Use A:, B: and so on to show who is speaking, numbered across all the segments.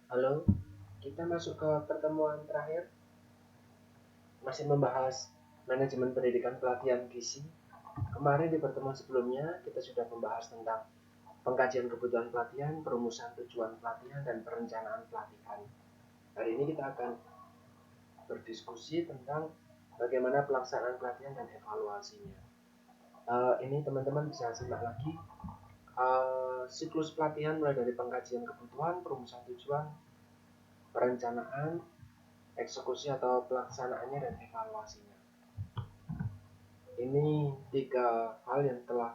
A: Halo, kita masuk ke pertemuan terakhir, masih membahas manajemen pendidikan pelatihan gizi. Kemarin di pertemuan sebelumnya kita sudah membahas tentang pengkajian kebutuhan pelatihan, perumusan tujuan pelatihan, dan perencanaan pelatihan. Hari ini kita akan berdiskusi tentang bagaimana pelaksanaan pelatihan dan evaluasinya. Ini teman-teman bisa simak lagi siklus pelatihan mulai dari pengkajian kebutuhan, perumusan tujuan, perencanaan, eksekusi atau pelaksanaannya, dan evaluasinya. Ini tiga hal yang telah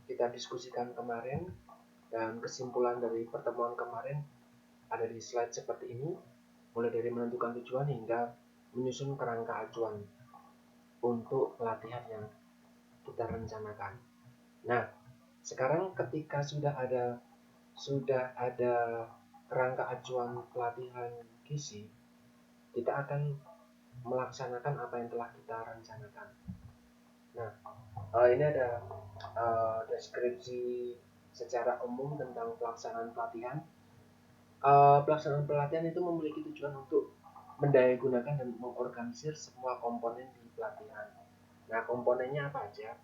A: kita diskusikan kemarin, dan kesimpulan dari pertemuan kemarin ada di slide seperti ini, mulai dari menentukan tujuan hingga menyusun kerangka acuan untuk pelatihan yang kita rencanakan. Nah, sekarang ketika sudah ada kerangka acuan pelatihan gizi, kita akan melaksanakan apa yang telah kita rencanakan. Nah, ini ada deskripsi secara umum tentang pelaksanaan pelatihan. Pelaksanaan pelatihan itu memiliki tujuan untuk mendayagunakan dan mengorganisir semua komponen di pelatihan. Nah, komponennya apa aja?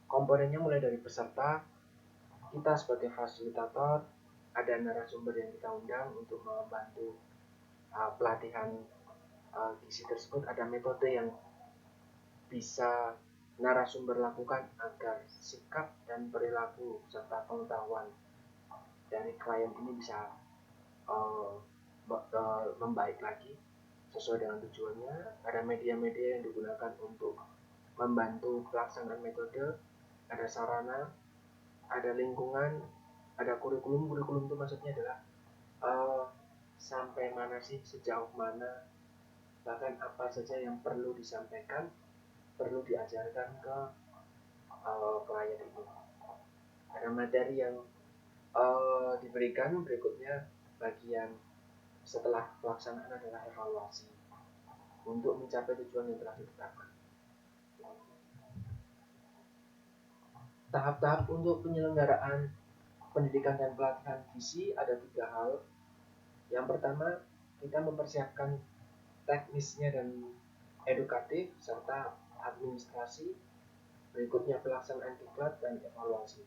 A: Komponennya mulai dari peserta, kita sebagai fasilitator, ada narasumber yang kita undang untuk membantu pelatihan gizi tersebut, ada metode yang bisa narasumber lakukan agar sikap dan perilaku serta pengetahuan dari klien ini bisa uh, membaik lagi sesuai dengan tujuannya. Ada media-media yang digunakan untuk membantu pelaksanaan metode, ada sarana, ada lingkungan, ada kurikulum. Kurikulum itu maksudnya adalah uh, sampai mana sih, sejauh mana, bahkan apa saja yang perlu disampaikan, perlu diajarkan ke klien ini. Ada materi yang diberikan. Berikutnya bagian setelah pelaksanaan adalah evaluasi untuk mencapai tujuan yang telah ditetapkan. Tahap-tahap untuk penyelenggaraan pendidikan dan pelatihan gizi ada tiga hal. Yang pertama, kita mempersiapkan teknisnya dan edukatif serta administrasi. Berikutnya pelaksanaan diklat dan evaluasi.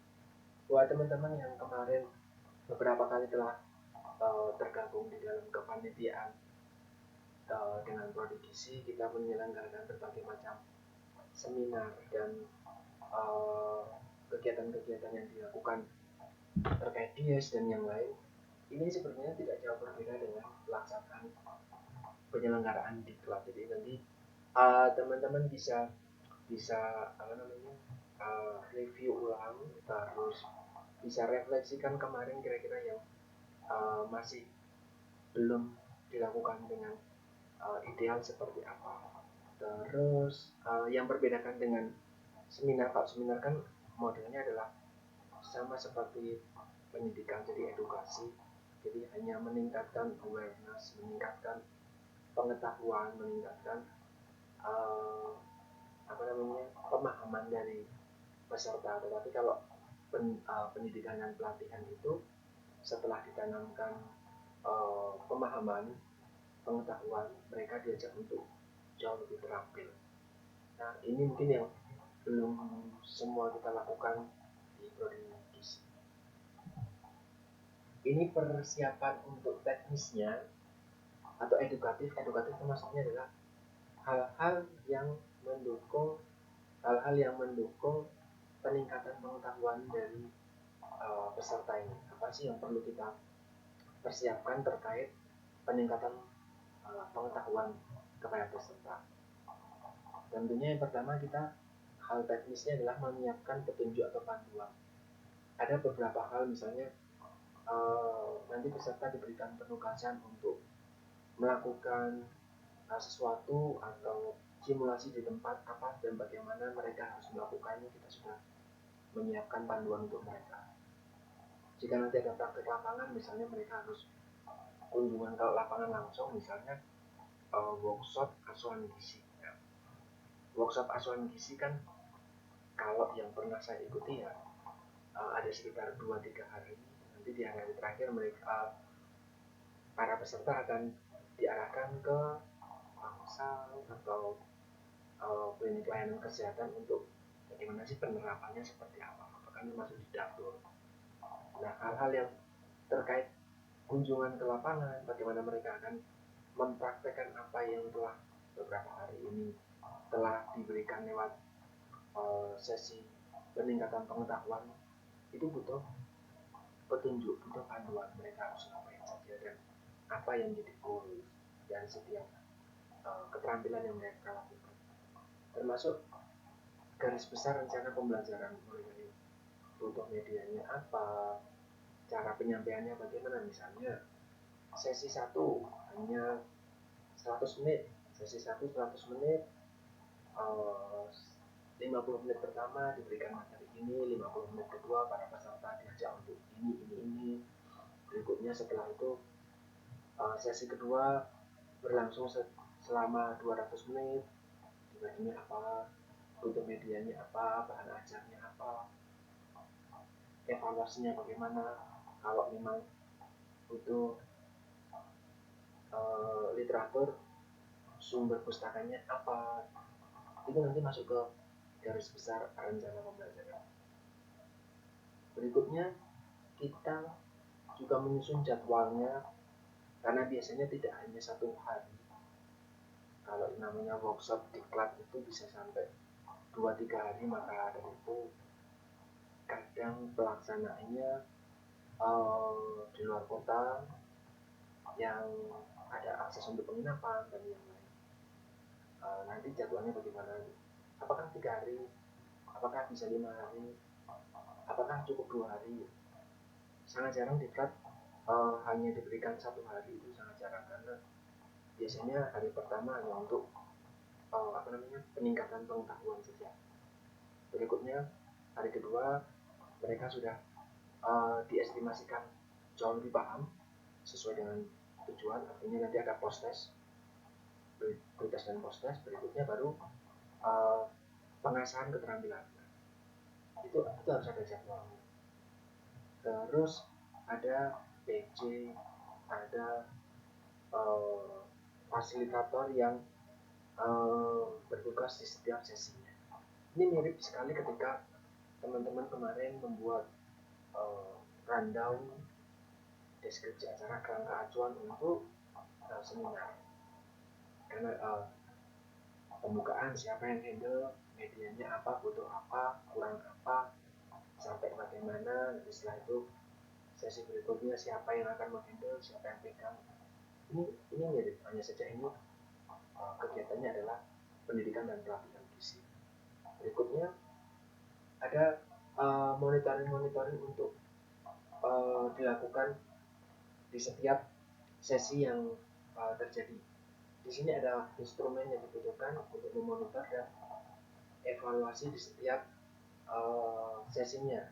A: Buat teman-teman yang kemarin beberapa kali telah tergabung di dalam kepanitiaan dengan prodi gizi, kita menyelenggarakan berbagai macam seminar dan kegiatan-kegiatan yang dilakukan terkait dies dan yang lain. Ini sebenarnya tidak jauh berbeda dengan pelaksanaan penyelenggaraan diklat. Jadi nanti teman-teman bisa bisa apa namanya review ulang, terus bisa refleksikan kemarin kira-kira yang masih belum dilakukan dengan ideal seperti apa. Terus yang berbedakan dengan seminar, kalau seminar kan modelnya adalah sama seperti pendidikan, jadi edukasi, jadi hanya meningkatkan awareness, meningkatkan pengetahuan, meningkatkan uh, apa namanya pemahaman dari peserta. Tetapi kalau pendidikan dan pelatihan itu setelah ditanamkan pemahaman, pengetahuan, mereka diajak untuk jauh lebih terampil. Nah, ini mungkin yang belum semua kita lakukan di prodi gizi. Ini persiapan untuk teknisnya atau edukatif. Edukatif itu maksudnya adalah hal-hal yang mendukung peningkatan pengetahuan dari peserta ini. Apa sih yang perlu kita persiapkan terkait peningkatan pengetahuan kepada peserta? Tentunya yang pertama, kita hal teknisnya adalah menyiapkan petunjuk atau panduan. Ada beberapa hal, misalnya nanti peserta diberikan penugasan untuk melakukan sesuatu atau simulasi di tempat apa dan bagaimana mereka harus melakukannya. Kita sudah menyiapkan panduan untuk mereka. Jika nanti ada praktek lapangan, misalnya mereka harus kunjungan ke lapangan langsung, misalnya workshop asuhan gizi. Nah, workshop asuhan gizi kan kalau yang pernah saya ikuti ya ada sekitar 2-3 hari. Nanti di hari terakhir mereka para peserta akan diarahkan ke bangsal atau klinik layanan kesehatan untuk bagaimana sih penerapannya seperti apa, apakah masuk di dapur. Nah, hal-hal yang terkait kunjungan ke lapangan, bagaimana mereka akan mempraktekkan apa yang telah beberapa hari ini telah diberikan lewat sesi peningkatan pengetahuan, itu butuh petunjuk, butuh panduan mereka harus ngapain saja dan apa yang menjadi goal dari setiap keterampilan yang mereka lakukan, termasuk garis besar rencana pembelajaran mulai dari butuh medianya apa, cara penyampaiannya bagaimana. Misalnya sesi 1 hanya 100 menit, sesi 1 100 menit, 50 menit pertama diberikan materi ini, 50 menit kedua para peserta diajak untuk ini. Berikutnya setelah itu sesi kedua berlangsung selama 200 menit, dibagi apa, butuh medianya apa, bahan ajarnya apa, evaluasinya bagaimana, kalau memang butuh literatur, sumber pustakanya apa, itu nanti masuk ke garis besar rencana pembelajaran. Berikutnya kita juga menyusun jadwalnya, karena biasanya tidak hanya 1 hari. Kalau namanya workshop diklat itu bisa sampai 2-3 hari, maka dari itu kadang pelaksanaannya di luar kota yang ada akses untuk penginapan dan yang lain. Nanti jadwalnya bagaimana, apakah 3 hari, apakah bisa 5 hari, apakah cukup 2 hari. Sangat jarang diklat hanya diberikan 1 hari, itu sangat jarang, karena biasanya hari pertama hanya untuk peningkatan pengetahuan saja. Berikutnya hari kedua mereka sudah diestimasikan jauh lebih paham sesuai dengan tujuan, artinya nanti ada post test, pre-test dan post test. Berikutnya baru pengasahan keterampilan. Itu harus ada jadwalnya. Terus ada PJ, ada fasilitator yang bertugas di setiap sesinya. Ini mirip sekali ketika teman-teman kemarin membuat rundown deskripsi acara kerangka acuan untuk seminar. Karena pembukaan siapa yang handle, medianya apa, butuh apa, kurang apa, sampai bagaimana. Nanti setelah itu sesi berikutnya siapa yang akan menghandle, siapa yang pegang. Ini mirip, hanya saja ini kegiatannya adalah pendidikan dan pelatihan gizi. Berikutnya ada monitoring untuk dilakukan di setiap sesi yang terjadi. Di sini ada instrumen yang dibutuhkan untuk memonitor dan evaluasi di setiap sesinya.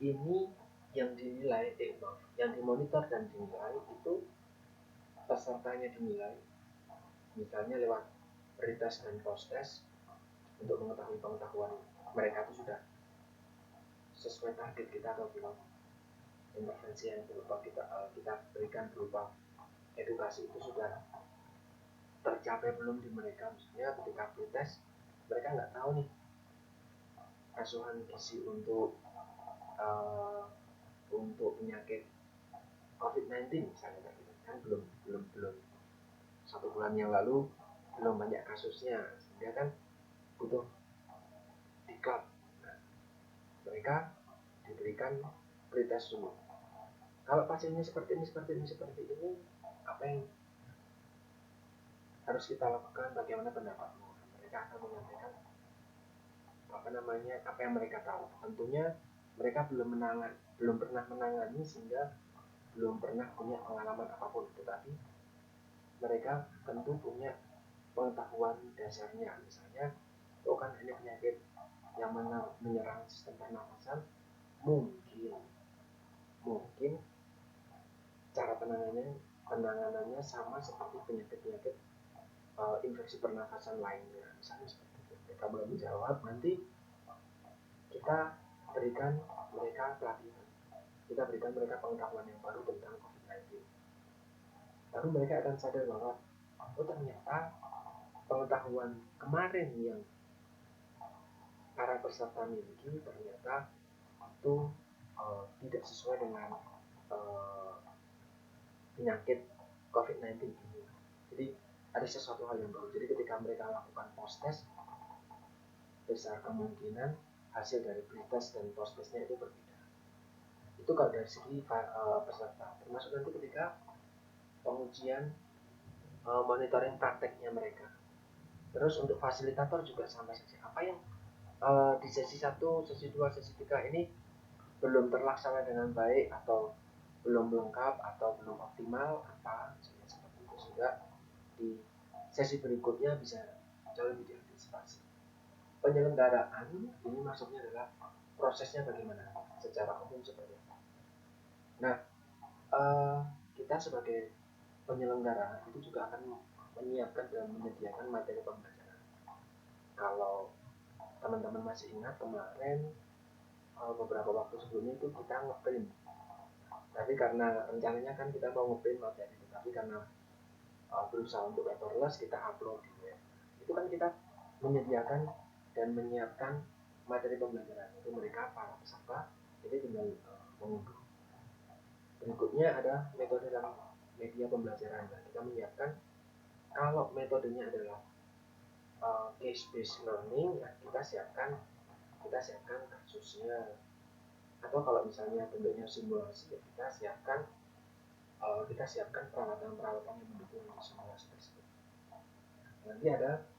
A: Ini yang dinilai, yang dimonitor dan dinilai itu pesertanya dinilai, misalnya lewat pre-test dan post-test, untuk mengetahui pengetahuan mereka itu sudah sesuai target kita atau belum. Intervensi yang berupa kita berikan berupa edukasi itu sudah tercapai belum di mereka. Misalnya ketika pre-test mereka nggak tahu nih asuhan gizi untuk penyakit COVID-19 misalnya, kan belum 1 bulan yang lalu belum banyak kasusnya, sehingga kan butuh diklat. Nah, mereka diberikan pretest dulu. Kalau pasiennya seperti ini, apa yang harus kita lakukan, bagaimana pendapatmu? Mereka akan menyampaikan apa yang mereka tahu. Tentunya mereka belum pernah menangani, sehingga belum pernah punya pengalaman apapun, tetapi mereka tentu punya pengetahuan dasarnya. Misalnya, kan ini penyakit yang menyerang sistem pernafasan, mungkin cara penanganannya sama seperti penyakit-penyakit infeksi pernafasan lainnya, misalnya seperti itu. Mereka belum menjawab, nanti kita berikan mereka pelatihan, kita berikan mereka pengetahuan yang baru tentang COVID-19. Baru mereka akan sadar bahwa oh ternyata pengetahuan kemarin yang para peserta miliki ternyata itu tidak sesuai dengan penyakit COVID-19 ini. Jadi ada sesuatu hal yang baru. Jadi ketika mereka lakukan post test, besar kemungkinan hasil dari pre-test dan post testnya itu berbeda. Itu kalau dari segi peserta. Termasuk nanti ketika pengujian monitoring prakteknya mereka. Terus untuk fasilitator juga sama saja. Apa yang di sesi 1, sesi 2, sesi 3 ini belum terlaksana dengan baik atau belum lengkap atau belum optimal apa seperti itu, sehingga di sesi berikutnya bisa jauh lebih diantisipasi. Penyelenggaraan ini maksudnya adalah prosesnya bagaimana secara umum seperti apa. Nah, kita sebagai penyelenggara itu juga akan menyiapkan dan menyediakan materi pembelajaran. Kalau teman-teman masih ingat kemarin beberapa waktu sebelumnya itu kita ngeprint, tapi karena rencananya kan kita mau ngeprint materi, tapi karena berusaha untuk paperless kita upload di web. Itu kan kita menyediakan dan menyiapkan materi pembelajaran itu mereka para peserta jadi tinggal mengunduh. Berikutnya ada metode dan media pembelajaran. Nah, kita menyiapkan kalau metodenya adalah case based learning, ya kita siapkan kasusnya. Atau kalau misalnya bentuknya simulasi, ya kita siapkan peralatan-peralatan yang mendukung simulasi tersebut. Nanti ada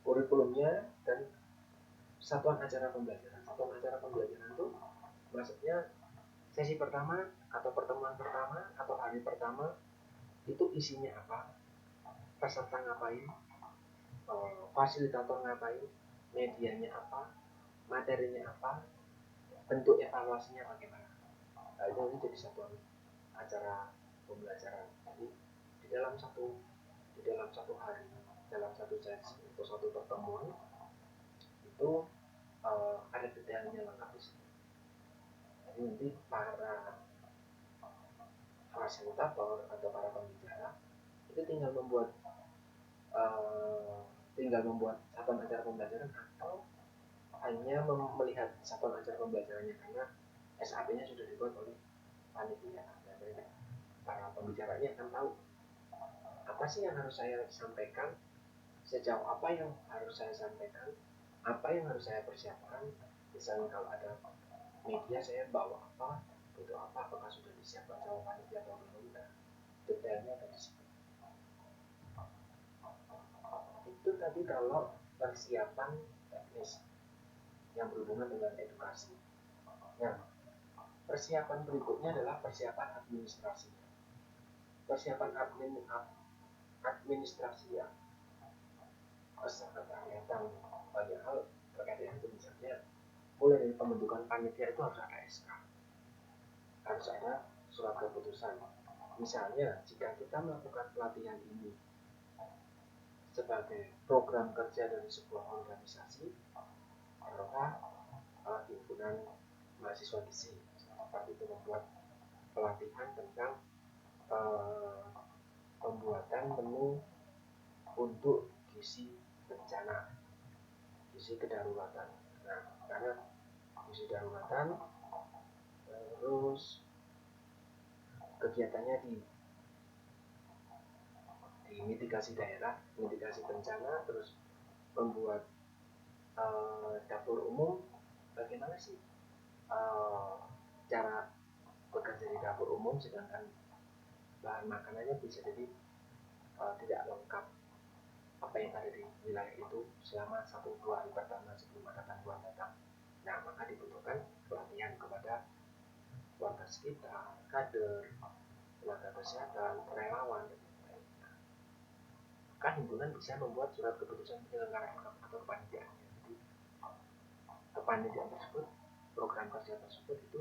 A: kurikulumnya dan satuan acara pembelajaran. Satuan acara pembelajaran itu maksudnya sesi pertama atau pertemuan pertama atau hari pertama itu isinya apa, peserta ngapain, fasilitator ngapain, medianya apa, materinya apa, bentuk evaluasinya bagaimana. Nah, ini jadi satuan acara pembelajaran. Jadi di dalam satu hari, dalam satu sesi atau satu pertemuan itu ada detailnya lengkap di sini. Jadi nanti para fasilitator atau para pembicara itu tinggal membuat satuan acara pembelajaran atau hanya melihat satuan acara pembelajarannya, karena SAP-nya sudah dibuat oleh panitia. Dan para pembicaranya akan tahu apa sih yang harus saya sampaikan, sejauh apa yang harus saya sampaikan, apa yang harus saya persiapkan. Misalnya kalau ada media saya bawa apa, itu apa, apakah sudah disiapkan sama panitia atau belum. Nah, detailnya ada di situ. Itu tadi kalau persiapan teknis yang berhubungan dengan edukasi. Nah, persiapan berikutnya adalah persiapan administrasi. Persiapan administrasi ya sangat kelihatan banyak hal terkait dengan itu. Misalnya mulai dari pembentukan panitia itu harus ada SK, harus ada surat keputusan. Misalnya jika kita melakukan pelatihan ini sebagai program kerja dari sebuah organisasi, taruhlah himpunan mahasiswa gizi seperti itu membuat pelatihan tentang pembuatan menu untuk gizi bencana, gizi kedaruratan. Nah, karena gizi daruratan, terus kegiatannya di mitigasi daerah, mitigasi bencana, terus membuat dapur umum. Bagaimana sih cara bekerja di dapur umum, sedangkan bahan makanannya bisa jadi tidak lengkap apa yang ada di wilayah itu selama 1-2 hari pertama sebelum ada bantuan datang. Nah, maka dibutuhkan pelatihan kepada warga sekitar, kader, tenaga kesehatan, relawan, dan lain-lain. Maka himpunan bisa membuat surat keputusan penyelenggaraan atau kepanitiaannya. Jadi kepanitiaan tersebut, program kerja tersebut itu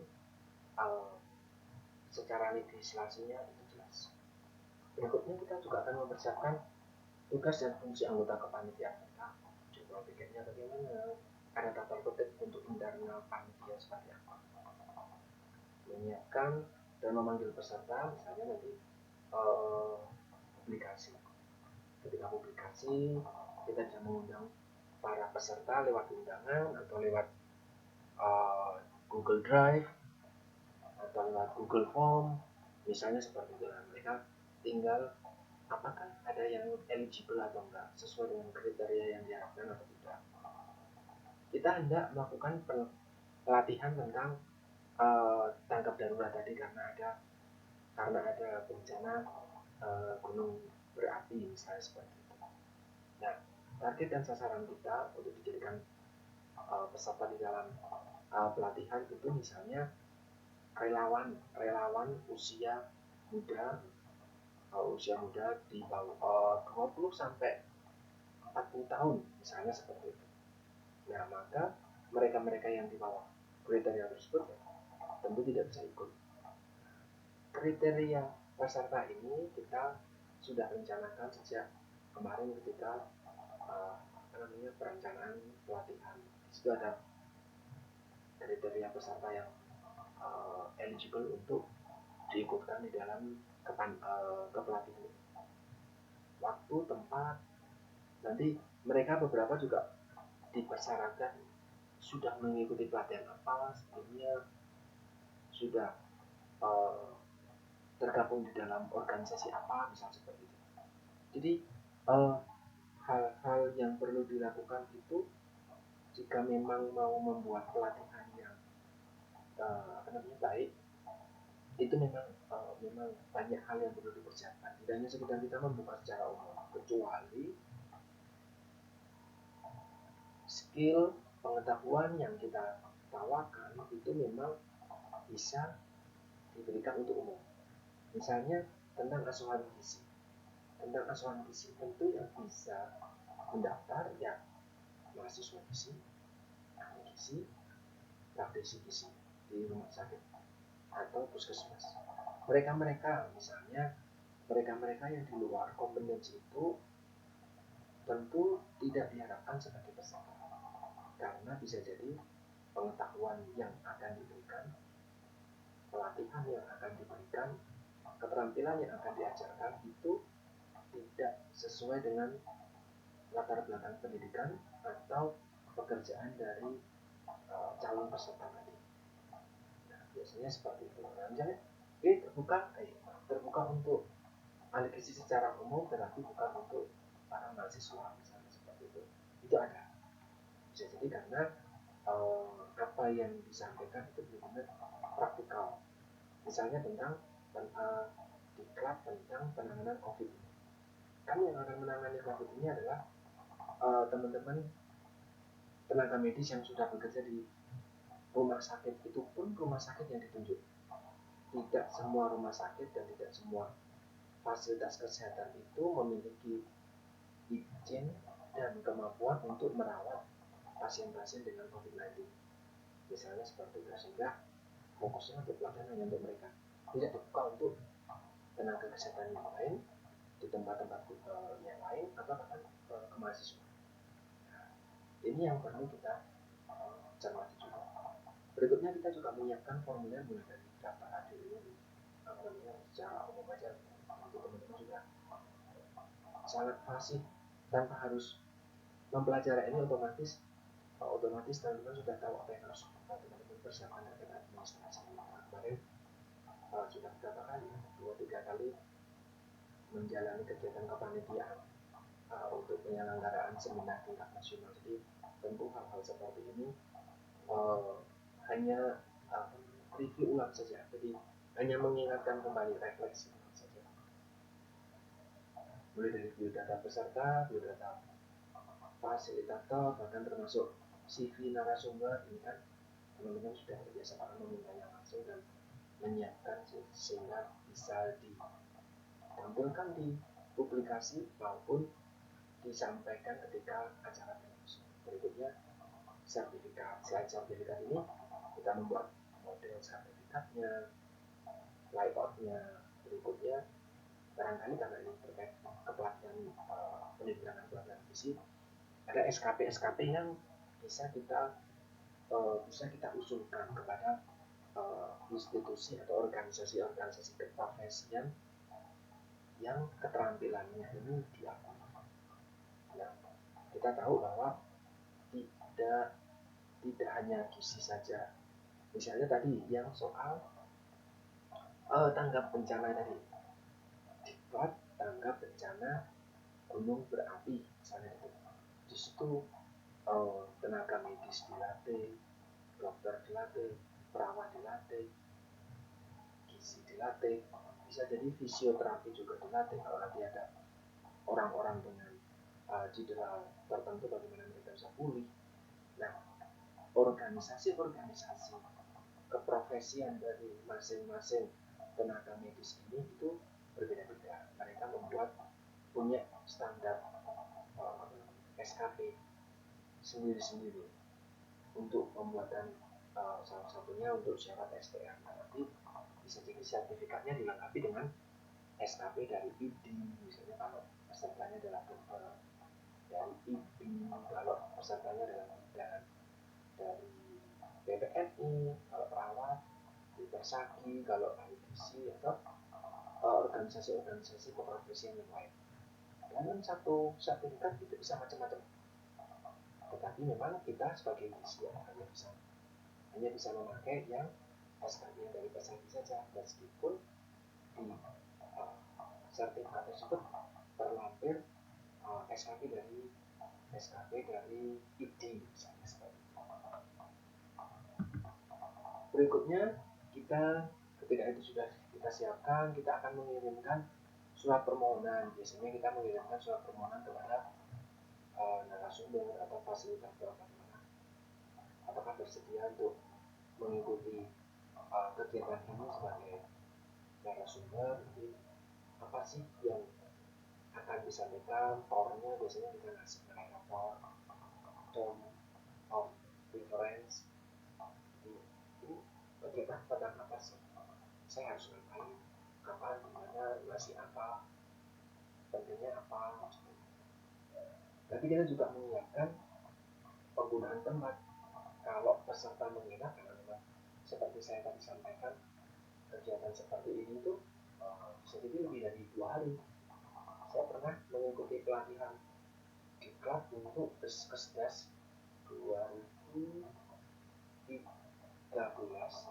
A: secara legislasinya itu jelas. Berikutnya kita juga akan mempersiapkan tugas dan fungsi anggota kepanitiaan kita. Jadwal pikirnya bagaimana, ada tata tertib untuk internal panitia seperti apa, menyiapkan dan memanggil peserta. Misalnya nanti publikasi. Ketika publikasi, kita bisa mengundang para peserta lewat undangan atau lewat Google Drive atau lewat Google Form, misalnya seperti itu. Nah, mereka tinggal apakah ada yang eligible atau enggak, sesuai dengan kriteria yang diharapkan atau tidak. Kita hendak melakukan pelatihan tentang tanggap darurat tadi karena ada bencana gunung berapi misalnya seperti itu. Nah, target dan sasaran kita untuk dijadikan peserta di dalam pelatihan itu misalnya relawan usia muda di bawah 20 sampai 40 tahun misalnya seperti itu. Nah, maka mereka-mereka yang di bawah kriteria tersebut tentu tidak bisa ikut. Kriteria peserta ini kita sudah rencanakan sejak kemarin ketika perencanaan pelatihan. Di situ ada kriteria peserta yang eligible untuk diikutkan di dalam kepelatihan. Waktu, tempat, nanti mereka beberapa juga dipersyaratkan sudah mengikuti pelatihan apa sebelumnya, sudah tergabung di dalam organisasi apa, misal seperti itu. Jadi hal-hal yang perlu dilakukan itu jika memang mau membuat pelatihan yang baik, itu memang banyak hal yang perlu dipersiapkan. Tidak hanya sekedar kita membuka secara umum, kecuali skill pengetahuan yang kita tawarkan itu memang bisa diberikan untuk umum. Misalnya tentang asuhan gizi. Tentang asuhan gizi tentu yang bisa mendaftar ya mahasiswa gizi, ahli gizi, praktisi gizi di rumah sakit atau puskesmas. Mereka-mereka yang di luar kompetensi itu tentu tidak diharapkan sebagai peserta, karena bisa jadi pengetahuan yang akan diberikan, pelatihan yang akan diberikan, keterampilan yang akan diajarkan itu tidak sesuai dengan latar belakang pendidikan atau pekerjaan dari calon peserta tadi. Nah, biasanya seperti itu. Nah, misalnya ini terbuka untuk ahli gizi secara umum, tetapi bukan untuk para mahasiswa misalnya seperti itu. Itu ada. Bisa jadi karena apa yang disampaikan itu benar-benar praktikal. Misalnya tentang diklat tentang penanganan COVID ini. Kan yang akan menangani COVID ini adalah teman-teman tenaga medis yang sudah bekerja di rumah sakit, itu pun rumah sakit yang ditunjuk. Tidak semua rumah sakit dan tidak semua fasilitas kesehatan itu memiliki izin dan kemampuan untuk merawat pasien-pasien dengan COVID-19. Misalnya seperti itu, sehingga fokusnya untuk pelatihan hanya untuk mereka. Tidak dibuka untuk tenaga kesehatan yang lain di tempat-tempat yang lain atau bahkan ke mahasiswa. Nah, ini yang perlu kita cermati juga. Berikutnya kita juga menyiapkan formulir mulai dari daftar hadir ini secara umum aja untuk teman-teman juga sangat fasih tanpa harus mempelajari ini otomatis teman-teman sudah tahu apa yang harus teman-teman persiapkan dengan administrasi. Kemarin sudah berapa kali, 2-3 kali menjalani kegiatan kepanitiaan untuk penyelenggaraan seminar tingkat nasional. Jadi tentu hal-hal seperti ini hanya review ulang saja, jadi hanya mengingatkan kembali, refleksi saja. Mulai dari biodata peserta, biodata fasilitator, bahkan termasuk CV narasumber. Ini kan teman-teman sudah terbiasa akan memintanya langsung dan menyiapkan sehingga bisa ditampilkan di publikasi maupun disampaikan ketika acara televisi. Berikutnya sertifikat. Selain sertifikat ini kita membuat model sertifikatnya, layoutnya. Berikutnya barangkali karena ini terkait kepelatihan pendidikan pelatihan gizi, ada SKP yang bisa kita usulkan kepada institusi atau organisasi keprofesian yang keterampilannya ini diakui. Nah, kita tahu bahwa tidak hanya gizi saja. Misalnya tadi yang soal tanggap bencana tadi, diklat tanggap bencana gunung berapi, misalnya itu. Di situ tenaga medis dilatih, dokter dilatih, perawat dilatih, gizi dilatih, bisa jadi fisioterapi juga dilatih kalau nanti ada orang-orang dengan cedera tertentu bagaimana mereka bisa pulih. Nah, organisasi-organisasi keprofesian dari masing-masing tenaga medis ini itu berbeda-beda. Mereka membuat punya standar SKP sendiri-sendiri untuk pembuatan salah satunya untuk syarat STM. Nanti bisa jadi sertifikatnya dilengkapi dengan SKP dari ID, misalnya kalau pesertanya adalah dokter, dari IPI kalau pesertanya adalah bidan, dari BPNI kalau perawat, dari Persaki kalau IDC atau organisasi-organisasi keprofesian yang lain. Dalam satu sertifikat itu bisa macam-macam, tetapi memang kita sebagai usia hanya bisa memakai yang SKP yang dari Persaki saja, meskipun di sertifikat tersebut terlampir SKP dari ID misalnya seperti itu. Berikutnya ketika itu sudah kita siapkan, kita akan mengirimkan surat permohonan. Biasanya kita mengirimkan surat permohonan kepada narasumber atau fasilitator bagaimana apakah bersedia untuk mengikuti kegiatan ini sebagai narasumber. Jadi apa sih yang akan disampaikan, tornya biasanya kita ngasih mereka term of reference. Ini kegiatan tentang apa sih, saya harus ngapain, kapan, dimana, ngasih apa, pentingnya apa. Tapi kita juga menyiapkan penggunaan tempat. Kalau peserta menginap, karena memang seperti saya tadi sampaikan, kegiatan seperti ini tuh bisa jadi lebih dari 2 hari. Saya pernah mengikuti pelatihan di klub untuk Kesdas 2013.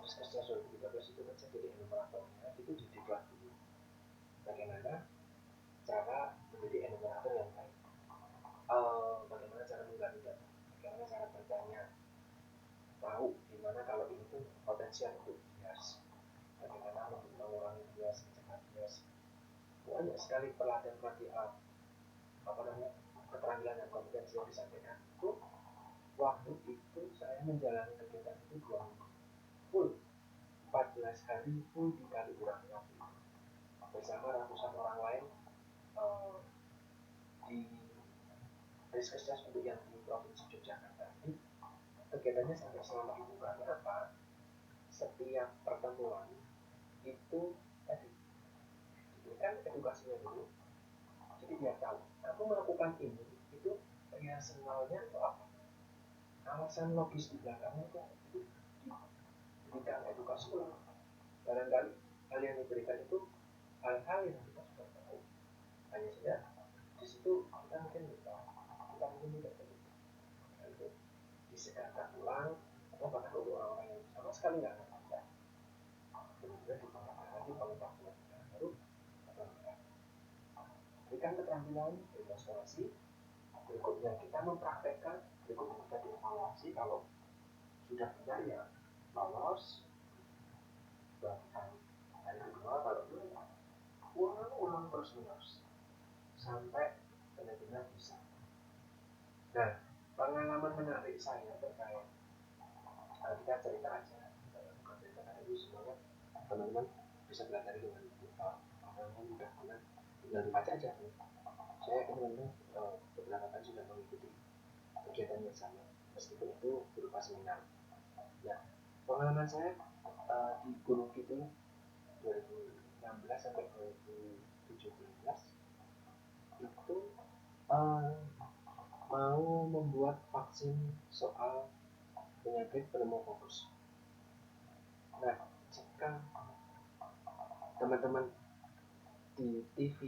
A: Kesdas 2013 itu kan saya jadi enumeratornya, itu di klub dulu. Bagaimana cara menjadi enumerator yang baik, bagaimana cara menggali data, bagaimana cara bertanya, tahu dimana kalau ini tuh potensial untuk bias, bagaimana untuk mengurangi bias, mencegah bias. Banyak sekali pelatihan-pelatihan keterampilan dan kompetensi yang disampaikan itu. Waktu itu saya menjalani kegiatan itu 2 minggu full, 14 hari full di Kaliurang bersama ratusan orang lain di Riskesdas untuk yang di Provinsi Yogyakarta. Ini kegiatannya sampai selama itu karena apa? Setiap pertemuan itu tadi diberikan edukasinya dulu, jadi dia tahu aku melakukan ini itu rasionalnya itu apa, alasan logis di belakangnya itu diberikan edukasi ulang. Barangkali hal yang diberikan itu hal-hal yang kita sudah tahu, hanya saja di situ kita mungkin lupa, kita mungkin tidak terlibat. Nah, itu disegarkan ulang, atau bahkan untuk orang-orang yang sama sekali nggak ngerti, kemudian ditambahkan lagi pengetahuan baru. Berikan keterampilan, demonstrasi, berikutnya kita mempraktekkan, berikutnya kita dievaluasi. Kalau sudah benar ya lolos, bahkan hari kedua kalau belum ulang terus menerus sampai benar-benar bisa. Nah, pengalaman menarik saya terkait kita cerita aja, bukan cerita itu semuanya teman-teman bisa belajar dengan orang yang udah pernah tinggal dibaca aja. Saya teman-teman beberapa kali sudah mengikuti kegiatan yang sama, meskipun itu berupa seminar. Nah, pengalaman saya di Gunung Kidul 2016 sampai 2017 itu mau membuat vaksin soal penyakit pneumokokus. Nah, jika teman-teman di TV,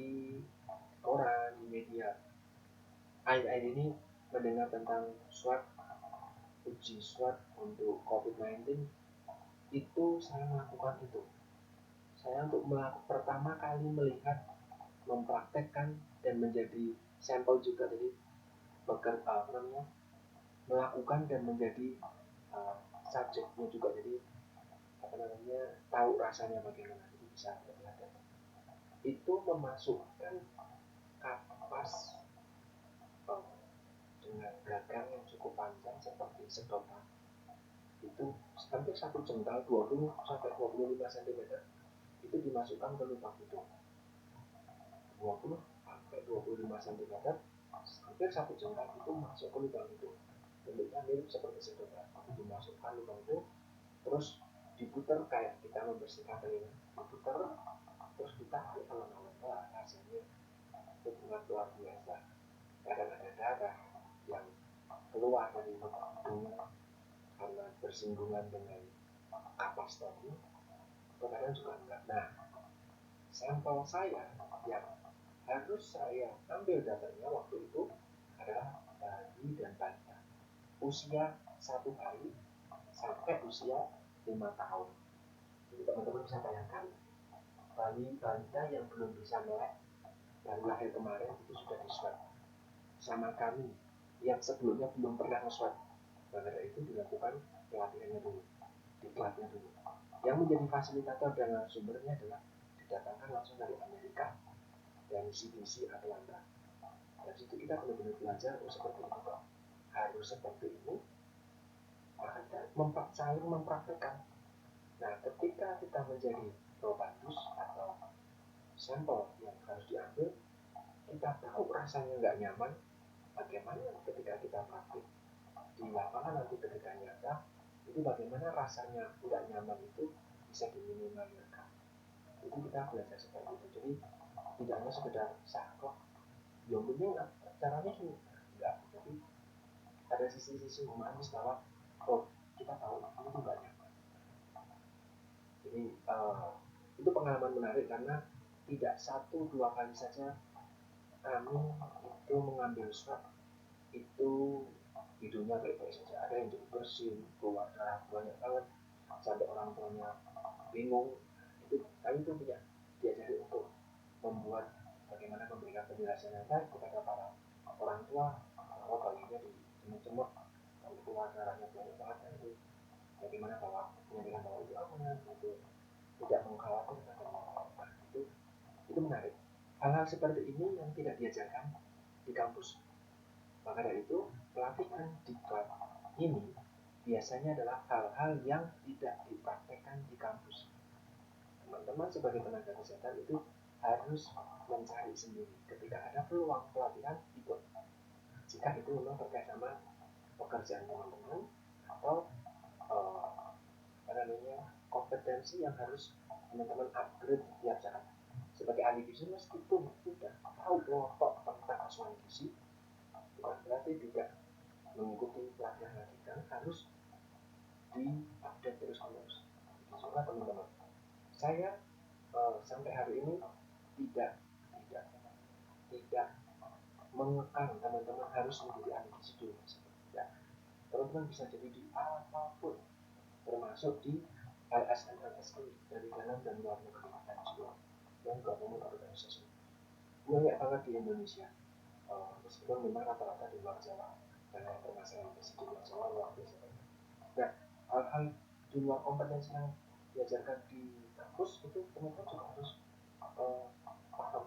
A: koran, di media akhir-akhir ini mendengar tentang uji swab untuk COVID-19, itu saya melakukan itu. Saya untuk pertama kali melihat, mempraktekkan dan menjadi sampel juga, jadi melakukan dan menjadi subjeknya juga, jadi tahu rasanya bagaimana, jadi bisa belajar. Itu memasukkan kapas dengan gagang yang cukup panjang seperti sedotan, itu hampir 1 jengkal, 20 sampai 25 cm, itu dimasukkan ke lubang hidung. 20 sampai 25 cm, hampir 1 jengkal itu masuk ke lubang hidung. Bentuknya mirip seperti sedotan, itu dimasukkan lubang hidung, terus diputar kayak kita membersihkan telinga, diputar terus ditarik alon-alon. Wah, rasanya itu luar biasa. Kadang ada darah yang keluar dari lubang hidungnya karena bersinggungan dengan kapas tadi, kadang juga enggak. Nah, sampel saya yang harus saya ambil datanya waktu itu adalah bayi dan balita usia 1 hari sampai usia 5 tahun. Jadi teman-teman bisa bayangkan, bayi balita yang belum bisa melek, baru lahir kemarin, itu sudah diswab sama kami yang sebelumnya belum pernah nge-swab. Maka dari itu dilakukan pelatihannya dulu, diklatnya dulu. Yang menjadi fasilitator dan sumbernya adalah didatangkan langsung dari Amerika, dari CDC Atlanta. Dari situ kita benar-benar belajar, seperti ini kok, harus seperti ini. Maka kita saling mempraktekkan. Nah, ketika kita menjadi probatus atau sampel yang harus diambil, kita tahu rasanya nggak nyaman, bagaimana ketika kita praktik di lapangan nanti ketika nyata, itu bagaimana rasanya tidak nyaman itu bisa diminimalkan. Itu kita belajar seperti itu. Jadi tidak hanya sekedar saklek, yang penting caranya sih enggak, tapi ada sisi-sisi humanis bahwa kita tahu ini tuh nggak nyaman. Jadi itu pengalaman menarik karena tidak 1-2 kali saja kami itu mengambil swab, itu hidungnya baik-baik saja. Ada yang bersin, keluar darah banyak banget sampai orang tuanya bingung. Itu kami pun tidak diajari untuk membuat bagaimana memberikan penjelasan yang baik kepada para orang tua bahwa bayinya dijemur-jemur sampai keluar darahnya banyak banget, itu bagaimana menyampaikan bahwa itu aman, itu tidak mengkhawatirkan. Itu menarik. Hal-hal seperti ini yang tidak diajarkan di kampus. Maka dari itu, pelatihan di klub ini biasanya adalah hal-hal yang tidak dipraktekkan di kampus. Teman-teman sebagai tenaga kesehatan itu harus mencari sendiri. Ketika ada peluang pelatihan, ikut. Jika itu memang terkait sama pekerjaan teman-teman atau kompetensi yang harus teman-teman upgrade setiap saat. Sebagai ahli gizi, meskipun sudah tahu kelompok tentang asuhan gizi, bukan berarti tidak mengikuti pelatihan lagi, kan harus diupdate terus-menerus. Juga teman-teman, saya sampai hari ini tidak mengekang teman-teman harus menjadi ahli gizi dulu. Tidak. Teman-teman bisa jadi di apapun, termasuk di LSM-LSM dari dalam dan luar negeri, NGO dan government organisasi. Banyak banget di Indonesia, meskipun memang rata-rata di luar Jawa, karena permasalahan gizi di luar Jawa luar biasa. Nah, hal-hal di luar kompetensi yang diajarkan di kampus itu teman-teman juga harus paham.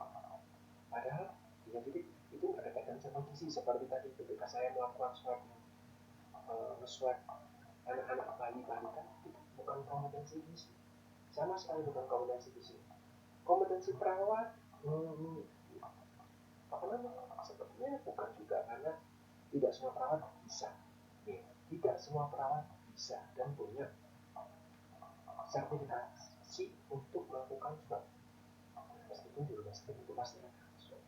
A: Padahal ya, jadi itu ada kaitan sama gizi. Seperti tadi ketika saya melakukan swab anak-anak bayi balita, itu bukan kompetensi gizi, sama sekali bukan kompetensi gizi. Kompetensi perawat, sepertinya bukan juga, karena tidak semua perawat bisa. Tidak semua perawat bisa dan punya sertifikasi untuk melakukan swab. Meskipun di rumah sakit itu pasti ada swab.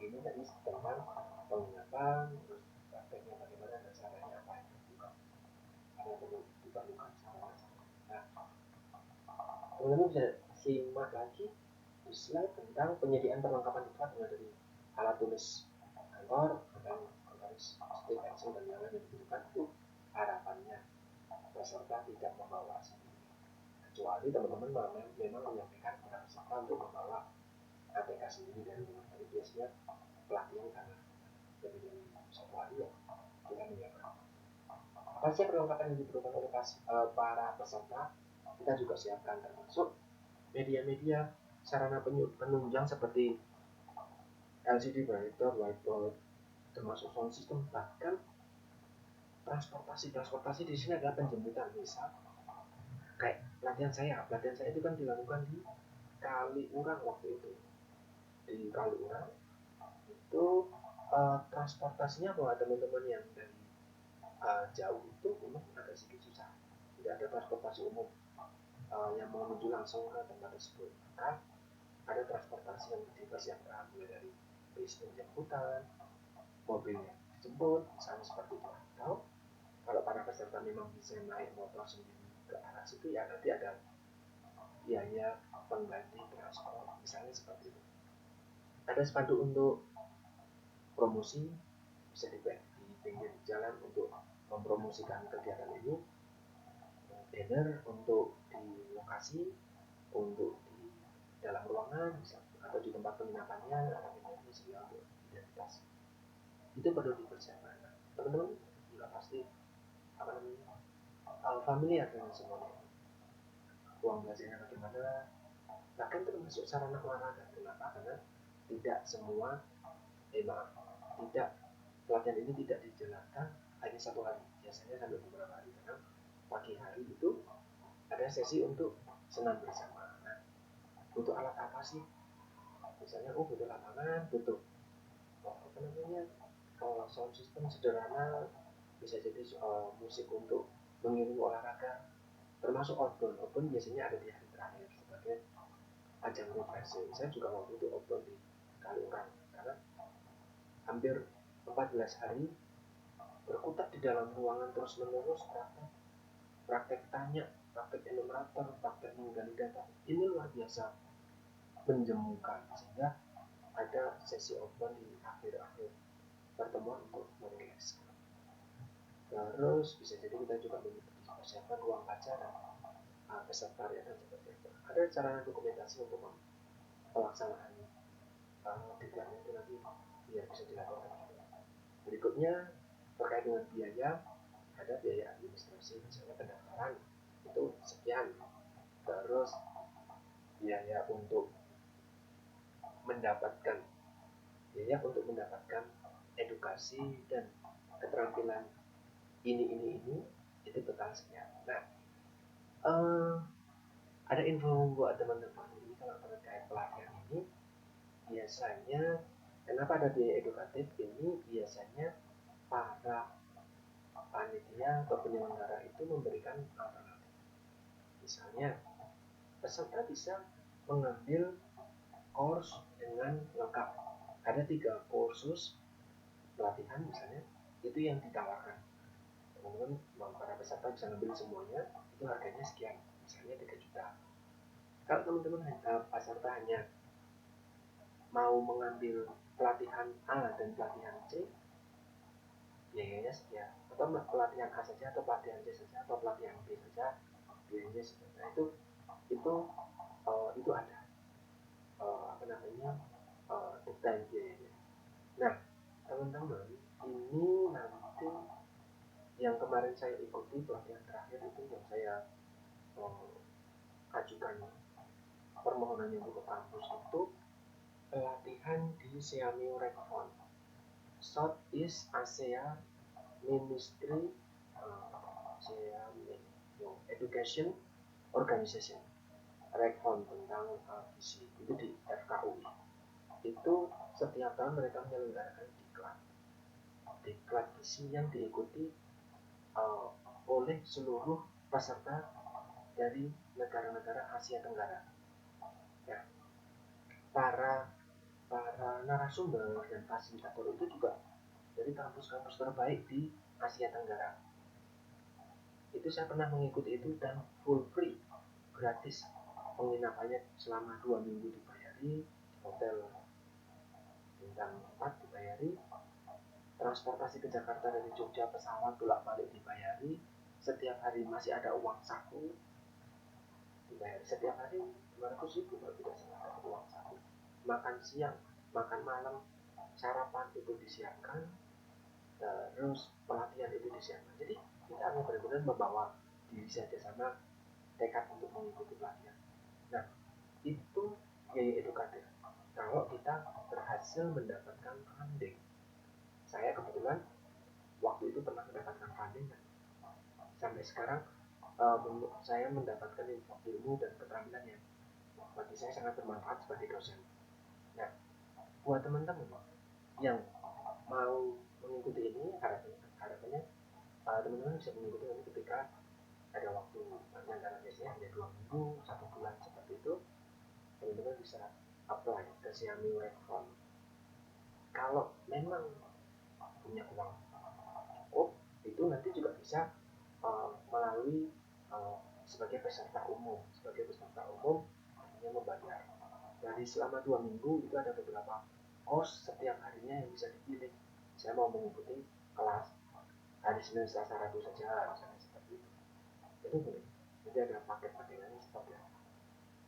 A: Ini tadi tentang penginapan, terus prakteknya bagaimana dan caranya apa yang dilakukan, ada perlu diperlukan sama. Nah, teman-teman bisa simak lagi di slide tentang penyediaan perlengkapan diklat mulai dari alat tulis kantor, garis stick, pensil dan lain-lain yang dibutuhkan. Itu harapannya peserta tidak membawa sendiri, kecuali teman-teman memang menyampaikan kepada peserta untuk membawa ATK sendiri dari rumah. Tapi biasanya pelatihan karena lebih dari 1 hari ya kita menyiapkan apa sih perlengkapan yang diperlukan oleh para peserta. Kita juga siapkan termasuk media-media sarana penunjang seperti LCD projector, whiteboard, termasuk sound system, bahkan transportasi di sini adalah penjemputan. Misal kayak pelatihan saya itu kan dilakukan di Kaliurang waktu itu. Di Kaliurang itu transportasinya buat teman-teman yang dari jauh itu memang agak sedikit susah, tidak ada transportasi umum yang menuju langsung ke tempat tersebut. Maka ada transportasi yang dipersiapkan mulai dari bis penjemputan, mobil yang dijemput, misalnya seperti itu. Atau kalau para peserta memang bisa naik motor sendiri ke arah situ, ya nanti ada biaya pengganti transport, misalnya seperti itu. Ada spanduk untuk promosi, bisa dibuat di pinggir jalan untuk mempromosikan kegiatan ini, banner untuk di lokasi, untuk di dalam ruangan atau di tempat penginapannya, ada bannernya sehingga untuk identitas itu perlu dipersiapkan. Teman-teman juga pasti familiar dengan semuanya, uang belajarnya bagaimana, bahkan termasuk sarana olahraga. Kenapa? Karena tidak semua tidak pelatihan ini tidak dijalankan hanya 1 hari, biasanya sampai beberapa hari, karena pagi hari itu ada sesi untuk senam bersama. Nah, butuh alat apa sih? Misalnya butuh lapangan, butuh sound system sederhana, bisa jadi musik untuk mengiringi olahraga, termasuk outbound biasanya ada di hari terakhir sebagai ajang refreshing. Saya juga waktu itu outbound di Kaliurang karena hampir 14 hari berkutat di dalam ruangan terus menerus, praktek tanya, praktek enumerator, praktek menggali data. Ini luar biasa menjemukan, sehingga ada sesi outbound di akhir-akhir pertemuan untuk merilekskan. Terus bisa jadi kita juga mempersiapkan ruang baca dan kesetarian seperti itu. Ada sarana dokumentasi untuk pelaksanaan diklatnya itu nanti biar bisa dilakukan. Berikutnya terkait dengan biaya, ada biaya administrasi, misalnya pendaftaran itu sekian, terus biaya untuk mendapatkan edukasi dan keterampilan ini itu total sekian. Nah, ada info buat teman-teman ini kalau terkait pelatihan ini, biasanya kenapa ada biaya edukatif ini, biasanya para panitia atau penyelenggara itu memberikan alternatif. Misalnya peserta bisa mengambil course dengan lengkap. Ada 3 kursus pelatihan misalnya, itu yang ditawarkan. Teman-teman, para peserta bisa ngambil semuanya, itu harganya sekian, misalnya 3 juta. Kalau teman-teman peserta hanya mau mengambil pelatihan A dan pelatihan C, biayanya sekian. Atau pelatihan A saja, atau pelatihan C saja, atau pelatihan B saja, biayanya sekian. Nah, itu ada detail biayanya. Nah, teman-teman, ini nanti yang kemarin saya ikuti pelatihan terakhir itu, yang saya ajukan permohonannya untuk kampus itu pelatihan di Siamio Rekfon, Southeast Asia Ministry Education Organization, Rekfon tentang visi, itu di FKUI. Itu setiap tahun mereka menyelenggarakan diklat visi yang diikuti oleh seluruh peserta dari negara-negara Asia Tenggara. Ya, para narasumber dan fasilitator itu juga dari kampus-kampus terbaik di Asia Tenggara. Itu saya pernah mengikuti itu dan full free, gratis penginapannya selama 2 minggu dibayari, hotel bintang 4 dibayari, transportasi ke Jakarta dari Jogja pesawat bolak-balik dibayari, setiap hari masih ada uang saku dibayar, setiap hari 200.000 kalau tidak salah dapat uang saku, makan siang, makan malam, sarapan itu disiapkan, terus pelatihan itu disiapkan. Jadi kita hanya benar-benar membawa diri saja sama tekad untuk mengikuti pelatihan. Nah, itu biaya edukatif kalau kita berhasil mendapatkan funding. Saya kebetulan waktu itu pernah mendapatkan funding dan sampai sekarang saya mendapatkan ilmu dan keterampilan yang bagi saya sangat bermanfaat sebagai dosen. Nah, buat teman-teman yang mau mengikuti ini, harapannya teman-teman bisa mengikuti ini ketika ada waktu panjang, karena biasanya hanya 2 minggu, 1 bulan seperti itu. Teman-teman bisa apply ke Xiaomi Web Phone. Kalau memang punya uang cukup, itu nanti juga bisa melalui sebagai peserta umum artinya membayar. Dari selama 2 minggu itu ada beberapa course setiap harinya yang bisa dipilih. Saya mau mengikuti kelas hari Senin, Selasa, Rabu saja, misalnya seperti itu. Itu boleh. Nanti ada paket-paketannya seperti apa.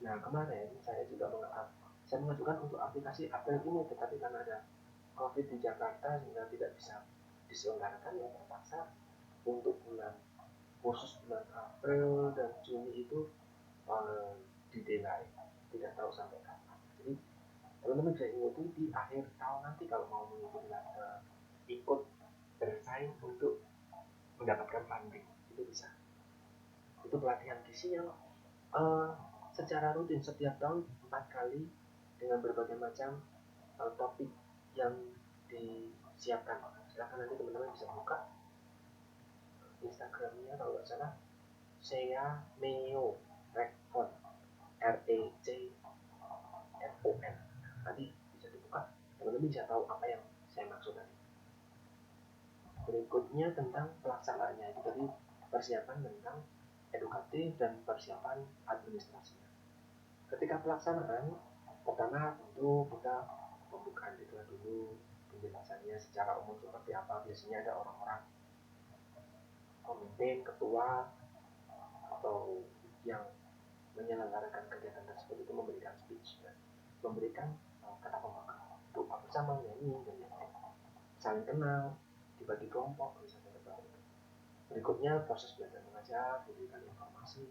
A: Nah, kemarin saya juga mengajukan untuk aplikasi April ini, tetapi karena ada COVID di Jakarta sehingga tidak bisa diselenggarakan, ya terpaksa untuk khusus bulan April dan Juni itu didelay, tidak tahu sampai kapan. Jadi teman-teman bisa ikuti di akhir tahun nanti kalau mau mengikuti ikut bersaing untuk mendapatkan funding, itu bisa. Itu pelatihan gizi yang secara rutin setiap tahun 4 kali dengan berbagai macam topik yang disiapkan. Silahkan nanti teman-teman bisa buka Instagramnya kalau nggak salah, saya Meo Recfon, RECFON. Nanti bisa dibuka, teman-teman bisa tahu apa yang saya maksud tadi. Berikutnya tentang pelaksanaannya, itu tadi persiapan tentang edukatif dan persiapan administrasinya. Ketika pelaksanaan, pertama tentu kita membuka diklat dulu, penjelasannya secara umum seperti apa. Biasanya ada orang-orang pemimpin, ketua, atau yang menyelenggarakan kegiatan tersebut itu memberikan speech dan memberikan kata pembuka, doa bersama, nyanyi dan lain-lain, saling kenal, dibagi kelompok, misalnya seperti itu. Berikutnya proses belajar mengajar, diberikan informasi,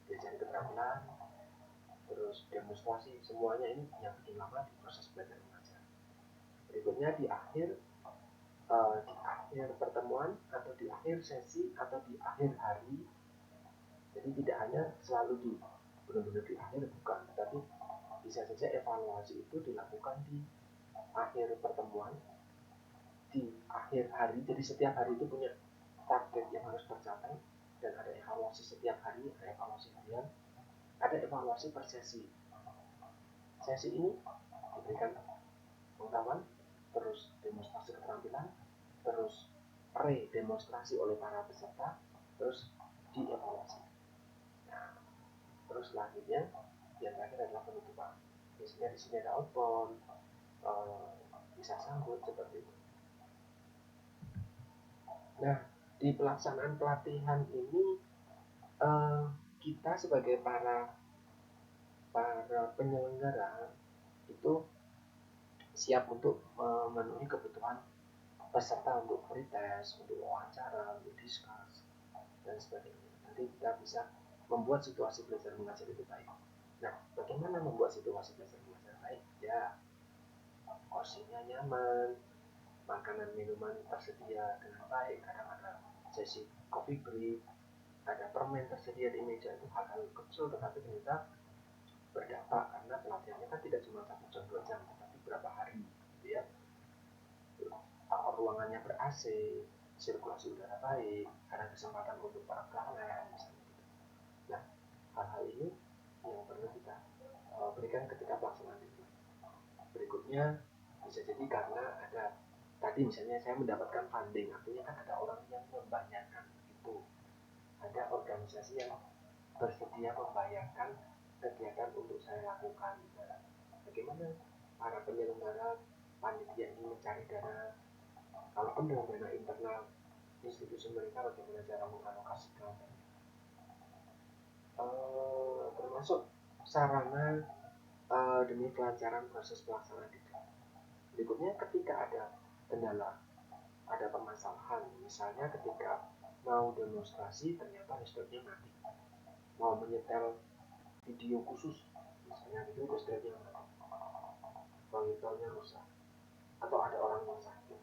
A: diajari keterampilan, terus demonstrasi, semuanya ini yang bikin lama di proses belajar mengajar. Berikutnya di akhir pertemuan atau di akhir sesi atau di akhir hari. Jadi tidak hanya selalu benar-benar di akhir, bukan, tetapi bisa saja evaluasi itu dilakukan di akhir pertemuan, di akhir hari. Jadi setiap hari itu punya target yang harus tercapai dan ada evaluasi setiap hari, ada evaluasi harian, ada evaluasi per sesi. Sesi ini diberikan pengetahuan, terus demonstrasi keterampilan, terus pre-demonstrasi oleh para peserta, terus dievaluasi. Nah, terus selanjutnya yang terakhir adalah penutupan. Biasanya di sini ada outbound, bisa sambut seperti itu. Nah, di pelaksanaan pelatihan ini kita sebagai para penyelenggara itu siap untuk memenuhi kebutuhan peserta untuk pretest, untuk wawancara, untuk diskus, dan sebagainya. Nanti kita bisa membuat situasi belajar mengajar itu baik. Nah, bagaimana membuat situasi belajar mengajar baik? Ya, kursinya nyaman, makanan minuman tersedia dengan baik, kadang ada sesi coffee break, ada permen tersedia di meja. Itu hal-hal kecil tetapi ternyata berdampak, karena pelatihannya kan tidak cuma 1 jam 2 jam, tetapi berapa hari, gitu ya. Ruangannya ber AC, sirkulasi udara baik, ada kesempatan untuk para pelanggan, misalnya gitu. Nah, hal-hal ini yang perlu kita berikan ketika pelaksanaan itu. Berikutnya bisa jadi karena ada tadi misalnya saya mendapatkan funding, artinya kan ada orang yang membayarkan itu, ada organisasi yang bersedia membayarkan kegiatan untuk saya lakukan. Nah, bagaimana para penyelenggara panitia ini mencari dana, kalaupun dengan dana internal institusi mereka, bagaimana cara mengalokasikan, termasuk sarana demi kelancaran proses pelaksanaan didik. Berikutnya, ketika ada kendala, ada permasalahan, misalnya ketika mau demonstrasi ternyata listriknya mati, mau menyetel video khusus misalnya itu listriknya mati, monitornya rusak, atau ada orang yang sakit,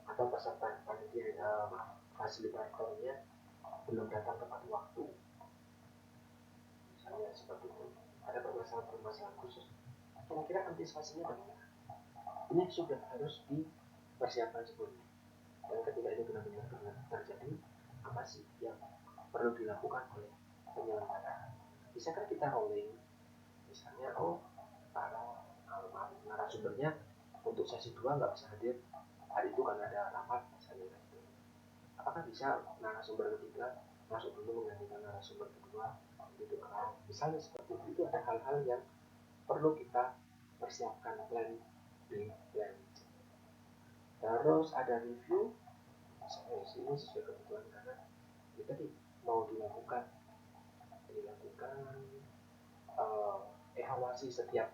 A: atau peserta panitia fasilitatornya belum datang tepat waktu, misalnya seperti itu, ada permasalahan khusus, kira-kira antisipasinya bagaimana? Ini sudah harus dipersiapkan sebelumnya. Dan ketika itu benar-benar terjadi, apa sih yang perlu dilakukan oleh penyelenggara? Bisakah kita rolling, misalnya para narasumbernya untuk sesi 2 nggak bisa hadir hari itu karena ada rapat misalnya gitu. Apakah bisa narasumber ketiga masuk dulu menggantikan narasumber kedua gitu, misalnya seperti itu. Ada hal-hal yang perlu kita persiapkan, plan B, plan C. Terus ada review, misalnya ini sesuai kebutuhan karena kita mau dilakukan evaluasi setiap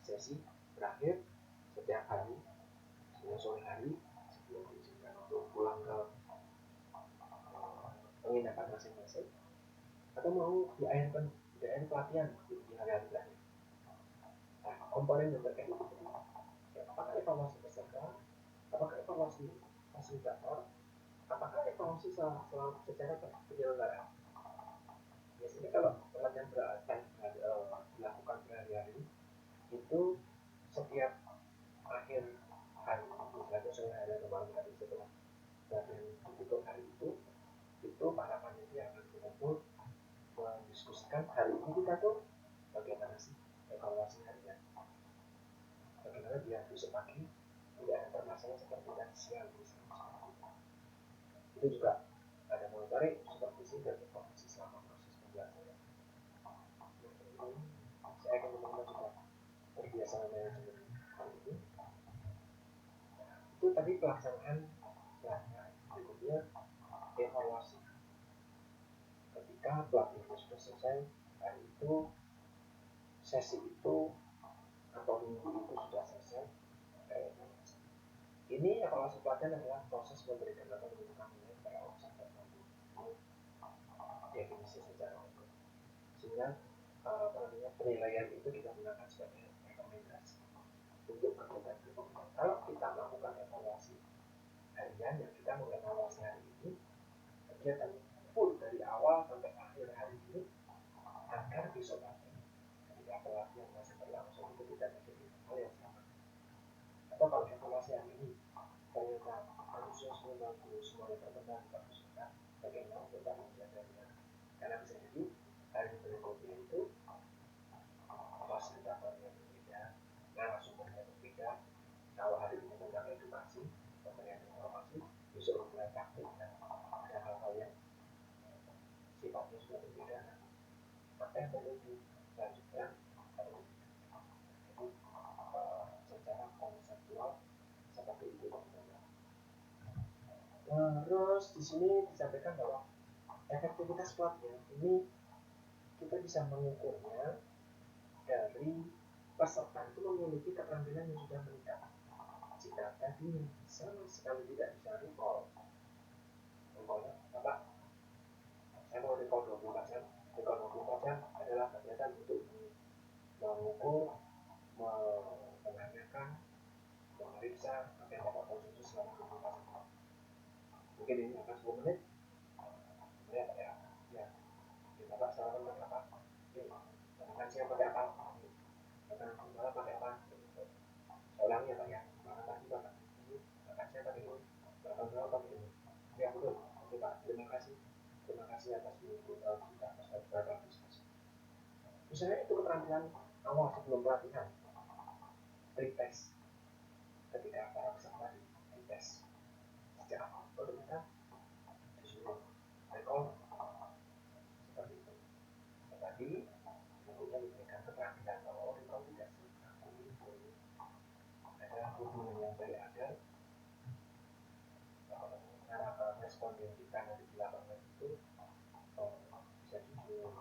A: sesi berakhir, setiap hari, sore hari sebelum diizinkan untuk pulang ke penginapan masing-masing, atau mau di akhir pelatihan di hari-hari terakhir. Nah, komponen yang terkait itu ya, apakah evaluasi peserta, apakah evaluasi fasilitator, apakah evaluasi secara penyelenggara. Biasanya kalau pelatihan dilakukan berhari-hari, itu setiap akhir hari, misalnya sore hari atau malam hari setelah pelatihan ditutup hari itu para panitia akan berkumpul mendiskusikan hari ini kita tuh bagaimana sih evaluasi harian, bagaimana biar besok pagi tidak ada permasalahan seperti tadi siang misalnya. Itu juga ada monitoring seperti sih dan evaluasi selama proses pembelajaran. Saya akan teman-teman juga terbiasa manajemen hal ini. Itu tadi pelaksanaan pelatihan. Berikutnya evaluasi. Ketika pelatihan sudah selesai, hari itu sesi itu atau minggu itu sudah selesai, ini evaluasi pelatihan adalah proses memberikan atau menentukan nilai pada urusan tertentu. Definisi secara umum. Sehingga penilaian itu kita gunakan sebagai rekomendasi untuk kegiatan berikutnya. Kalau kita melakukan evaluasi harian, yang kita mengevaluasi hari ini, kegiatan full dari awal sampai akhir hari ini, agar besok pagi ketika pelatihan masih berlangsung itu tidak terjadi hal yang sama. Atau kalau evaluasi hari ini ternyata harusnya semua semuanya berkembang bagus, maka bagaimana kita menjaganya? Karena bisa jadi hari berikutnya itu fasilitatornya berbeda, narasumbernya berbeda. Kalau hari ini tentang edukasi, pemberian informasi, besok mulai praktik dan ada hal-hal yang sifatnya sudah berbeda. Maka yang perlu dilanjutkan atau jadi secara konseptual seperti itu. Terus di sini disampaikan bahwa efektivitas pelatihan ini kita bisa mengukurnya dari peserta itu memiliki keterampilan yang sudah meningkat. Jika tadinya sama sekali tidak bisa recall, contohnya Bapak, saya mau recall 24 jam, recall 24 jam adalah kegiatan untuk mengukur, menanyakan, memeriksa apa yang Bapak konsumsi selama 24 jam. Mungkin ini akan 10 menit, ya, Bapak sarapan pakai apa? Makan siang pakai apa? Makan malam pakai apa? Saya ulangi ya Pak ya, makan pagi Bapak ini, makan siang pakai ini, makan malam pakai ini. Ya betul, oke Pak, terima kasih atas kita atas beberapa diskusi. Misalnya itu keterampilan awal sebelum pelatihan, pretest, ketika para peserta dites sejak awal, baru kita disuruh recall seperti itu. Tadi hubungan yang baik agar responden kita nanti di lapangan itu bisa jujur,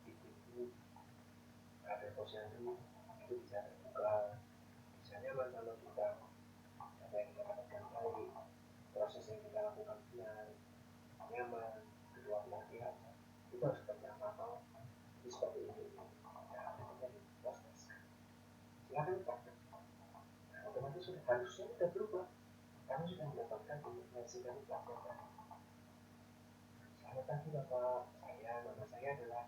A: itu ada posyandu itu bisa terbuka, bisa nyaman sama kita, apa yang kita lakukan baik, proses yang kita lakukan benar, nyaman, kedua belah pihak itu harus seperti apa itu seperti ini. Nah, akhirnya di proses silakan praktek. Nah, otomatis harusnya sudah berubah karena sudah mendapatkan informasi dari pelatihan tadi. Selamat pagi Bapak, nama saya adalah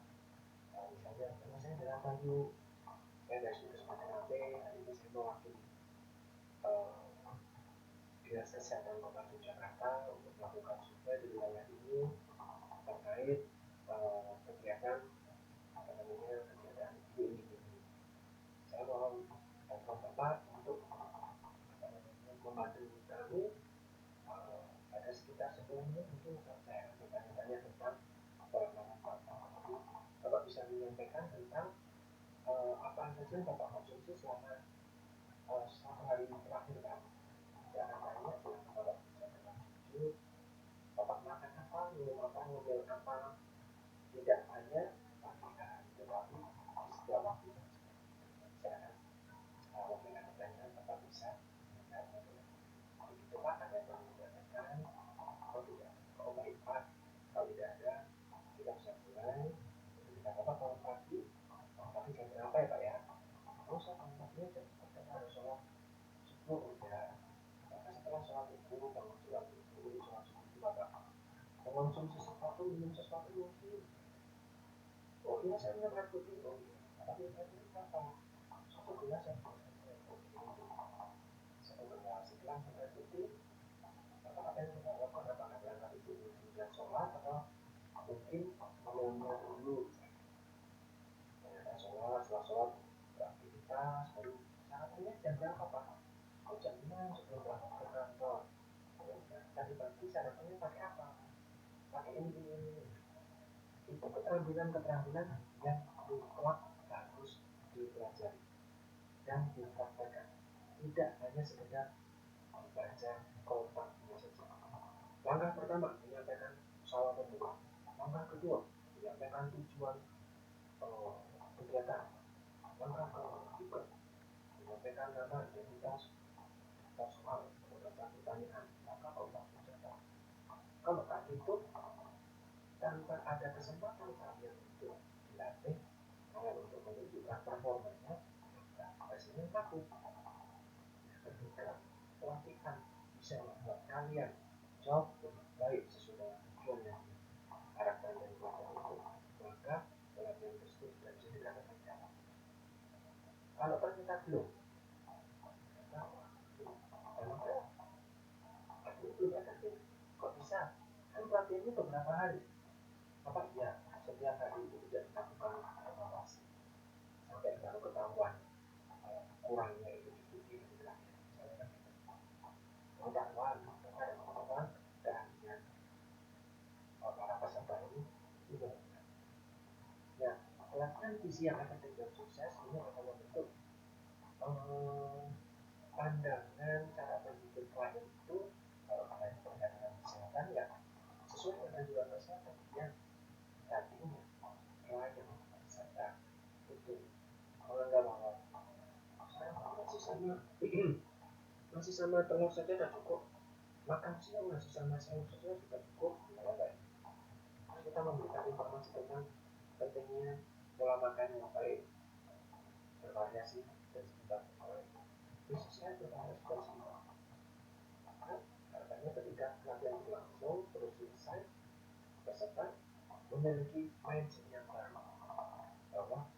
A: misalnya nama saya adalah Bayu, saya dari Sudut Pandang AP. Hari ini saya mewakili Dinas Kesehatan Kota Yogyakarta untuk melakukan survei di wilayah ini terkait kegiatan kegiatan ini. Saya mohon bantuan Bapak untuk membantu kami. Ada sekitar 10 menit mungkin saya akan bertanya-tanya tentang pengalaman Bapak. Jadi Bapak bisa menyampaikan tentang apa saja yang Bapak konsumsi selama 1 hari terakhir Pak. Jangan tanya, silakan Bapak bisa dengan jujur. Bapak makan apa, minum apa, ngemil apa, tidak hanya pagi hari, tetapi di setiap waktu. Silakan apabila ada pertanyaan Bapak bisa menjawab. Begitu Pak, ada yang perlu ditanyakan? Oh tidak, oh baik Pak, kalau tidak ada kita bisa mulai. Ketika Bapak bangun pagi jam berapa ya Pak ya? Oh saya bangun paginya jam 4 harus sholat subuh udah. Maka setelah sholat subuh, bangun sholat subuh itu Bapak mengonsumsi sesuatu, minum sesuatu mungkin. Oh iya saya minum air putih, oh iya. Tapi air putih berapa? 1 gelas ya. Oke, 1 gelas. Setelah air putih, Bapak apa yang kita lakukan? Apakah berangkat itu kemudian sholat atau mungkin mengambil dulu? Sholat, setelah sholat beraktivitas, baru sarapannya jam berapa Pak? Oh jam 6 sebelum berangkat ke kantor. Tadi pagi sarapannya pakai apa? Pakai ini. Itu keterampilan yang mutlak harus dipelajari dan dipraktekkan. Tidak hanya sekedar membaca kotaknya saja. Langkah pertama menyampaikan salam pembuka. Langkah kedua menyampaikan tujuan kegiatan. Langkah ketiga menyampaikan nama, identitas, soal, beberapa pertanyaan. Maka keempat mencatat. Kalau tak itu tanpa ada kesempatan kalian untuk dilatih, kalian untuk menunjukkan performanya, hasilnya takut. Ketika pelatihan bisa membuat kalian jauh lebih baik sesuai dengan tujuan yang diharapkan dari pelatihan itu, maka pelatihan tersebut tidak bisa dikatakan. Kalau ternyata belum, belum efektif. Kok bisa? Kan pelatihannya beberapa hari. Apa iya setiap hari itu tidak dilakukan evaluasi sampai baru ketahuan kurangnya itu justru di terakhir. Misalnya pengetahuan, ada pengetahuan keahlian para peserta ini itu benar. Nah, pelatihan visi yang efektif dan sukses ini akan membentuk pandangan cara berpikir klien itu. Kalau kalian perhatikan kesehatan ya sesuai dengan anjuran kesehatan yang tadinya klien peserta itu menganggap bahwa saya masih sama telur saja sudah cukup, makan siang masih sama sayur saja sudah cukup. Kita memberikan informasi tentang pentingnya pola makan yang baik, bervariasi dan sekitar khususnya terhadap konsumen. Katanya ketika pelatihan berlangsung terus selesai, peserta memiliki mindset yang baru bahwa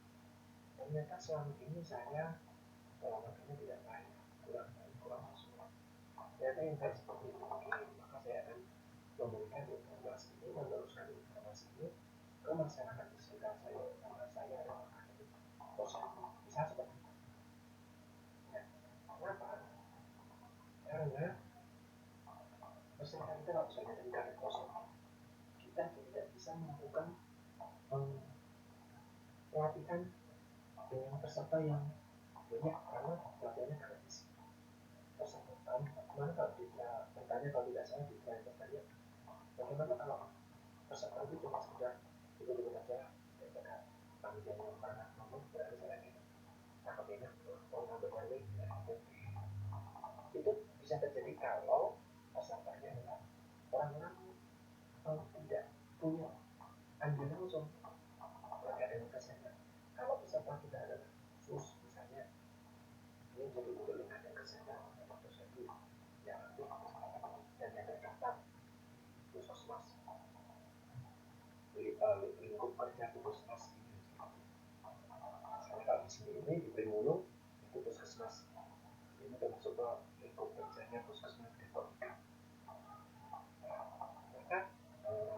A: ternyata selama ini saya pola makannya tidak baik, kurang sesuai. Ternyata yang baik seperti itu. Oke, maka saya akan memberikan informasi ini, meneruskan informasi ini ke masyarakat di sekitar saya karena saya adalah ahli posyandu. Bisa seperti itu. Nah, kenapa? Karena peserta kita nggak bisa jadi kader posyandu. Kita tidak bisa melakukan pelatihan dengan peserta yang banyak karena pelatihannya gratis. Mana kalau kita bertanya, kalau tidak salah di slide bertanya bagaimana kalau peserta itu cuma sekedar ikut-ikut aja daripada panitianya pernah ngomong berarti saya gitu takut ini oh nambah RW itu bisa terjadi kalau pesertanya adalah orang-orang yang tidak punya andil langsung terkait dengan kesehatan. Kalau peserta kita adalah khusus misalnya ini jadi untuk lingkungan kesehatan atau sesuatu yang aktif dan yang terdaftar puskesmas lingkup kerja puskesmas gitu. Misalnya kalau di sini ini di Primulu itu puskesmas ini termasuk ke lingkup kerjanya puskesmas Depok. Maka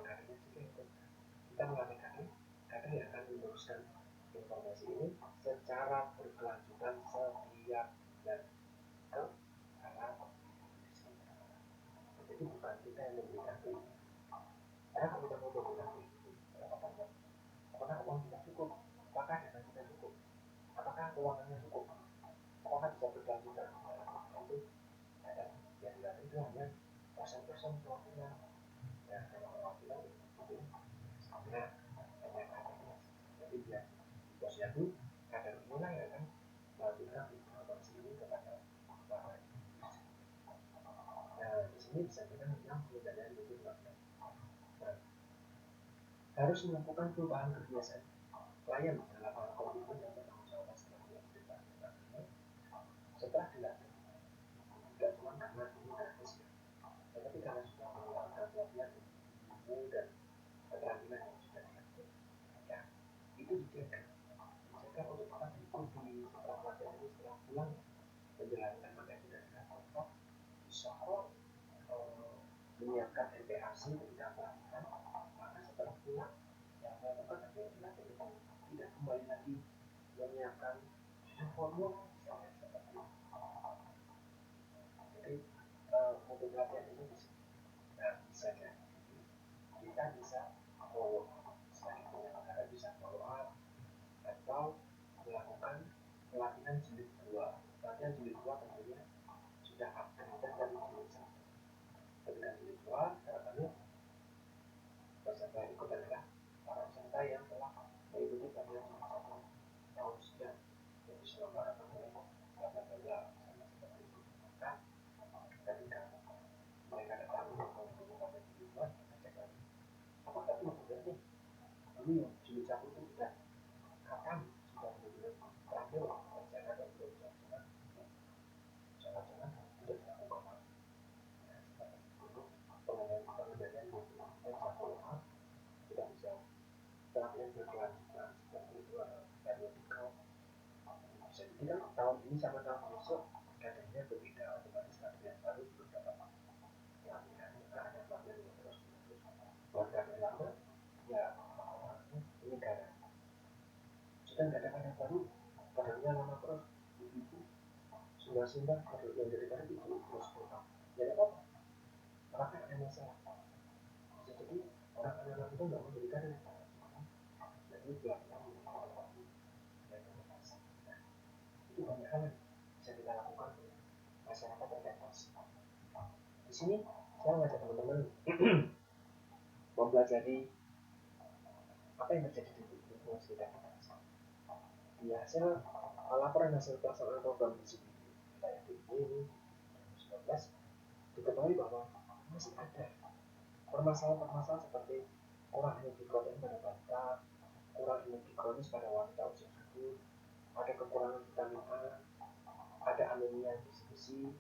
A: kadernya juga itu kita melatih kader yang akan meneruskan informasi ini secara berkelanjutan setiap bulan ke arah divisi. Jadi bukan kita yang memberikan duit. Karena kalau kita mau memberikan duit itu berapa banyak? Apakah uang kita cukup? Apakah dana kita cukup? Apakah keuangannya cukup? Apakah bisa berkelanjutan? Itu kadang yang dilatih itu hanya persen-persen perwakilan. Dan kalau perwakilan itu hanya kadernya. Jadi biar bosnya itu kader inilah yang akan melanjutkan informasi ini kepada para divisi. Nah, di sini disampaikan tentang pengendalian mutu pelatihan. Nah, harus melakukan perubahan kebiasaan klien dalam hal komitmen dan bertanggung jawab setelah melakukan pelatihan. Setelah dilatih, tidak cuma karena ini gratis ya, tetapi karena sudah melakukan pelatihan ilmu dan keterampilan yang sudah dilatih, ya itu dijaga untuk tetap diikuti setelah pelatihan ini setelah pulang menjalankan materi sudah dilakukan bisa menyiapkan MPAC ketika pelatihan, maka setelah pulang yang melakukan apa yang dilatih itu tidak kembali lagi menyiapkan formula misalnya seperti itu. Jadi untuk pelatihan ini bisa jadi kita bisa follow up sebagai penyelenggara bisa follow up atau melakukan pelatihan jilid 2. Pelatihan jilid 2 tentunya sudah upgraded dari jilid 1. Ketika jilid 2 harapannya peserta ikut adalah para peserta yang telah mengikuti pelatihan jilid 1 tahun sekian, jadi selama harapannya bla bla bla sama seperti itu. Maka ketika mereka datang untuk mengikuti pelatihan jilid 2 kita cek lagi apakah itu benar nih dulu yang jilid 1 itu sudah kapan sudah benar-benar terakhir rencana dan belum jangan-jangan tidak dilakukan lagi. Nah, seperti itu pengendalian mutu dan jadwal tidak bisa pelatihan berkelanjutan seperti itu periodikal. Bisa jadi kan tahun ini sama tahun besok kadernya berbeda, otomatis kader yang baru belum dapat pelatihan, maka ada pelatihan yang terus menerus. Buat kader lama ya ini kader. Sedang kader-kader baru kadernya lama terus ibu-ibu sudah kader yang jadi kader itu terus pulang. Ya tidak apa-apa. Apakah ada masalah? Bisa jadi orang anak itu nggak mau jadi kader. Jadi pelatihan dan inovasi. Nah, itu banyak hal yang bisa kita lakukan untuk masyarakat terkait pasif. Di sini saya mengajak teman-teman mempelajari apa yang terjadi di lingkungan sekitar kita. Di hasil laporan hasil pelaksanaan program gizi di wilayah DIY ini 2019 diketahui bahwa masih ada permasalahan-permasalahan seperti kurang energi protein pada balita, kurang energi kronis pada wanita usia subur, ada kekurangan vitamin A, ada anemia gizi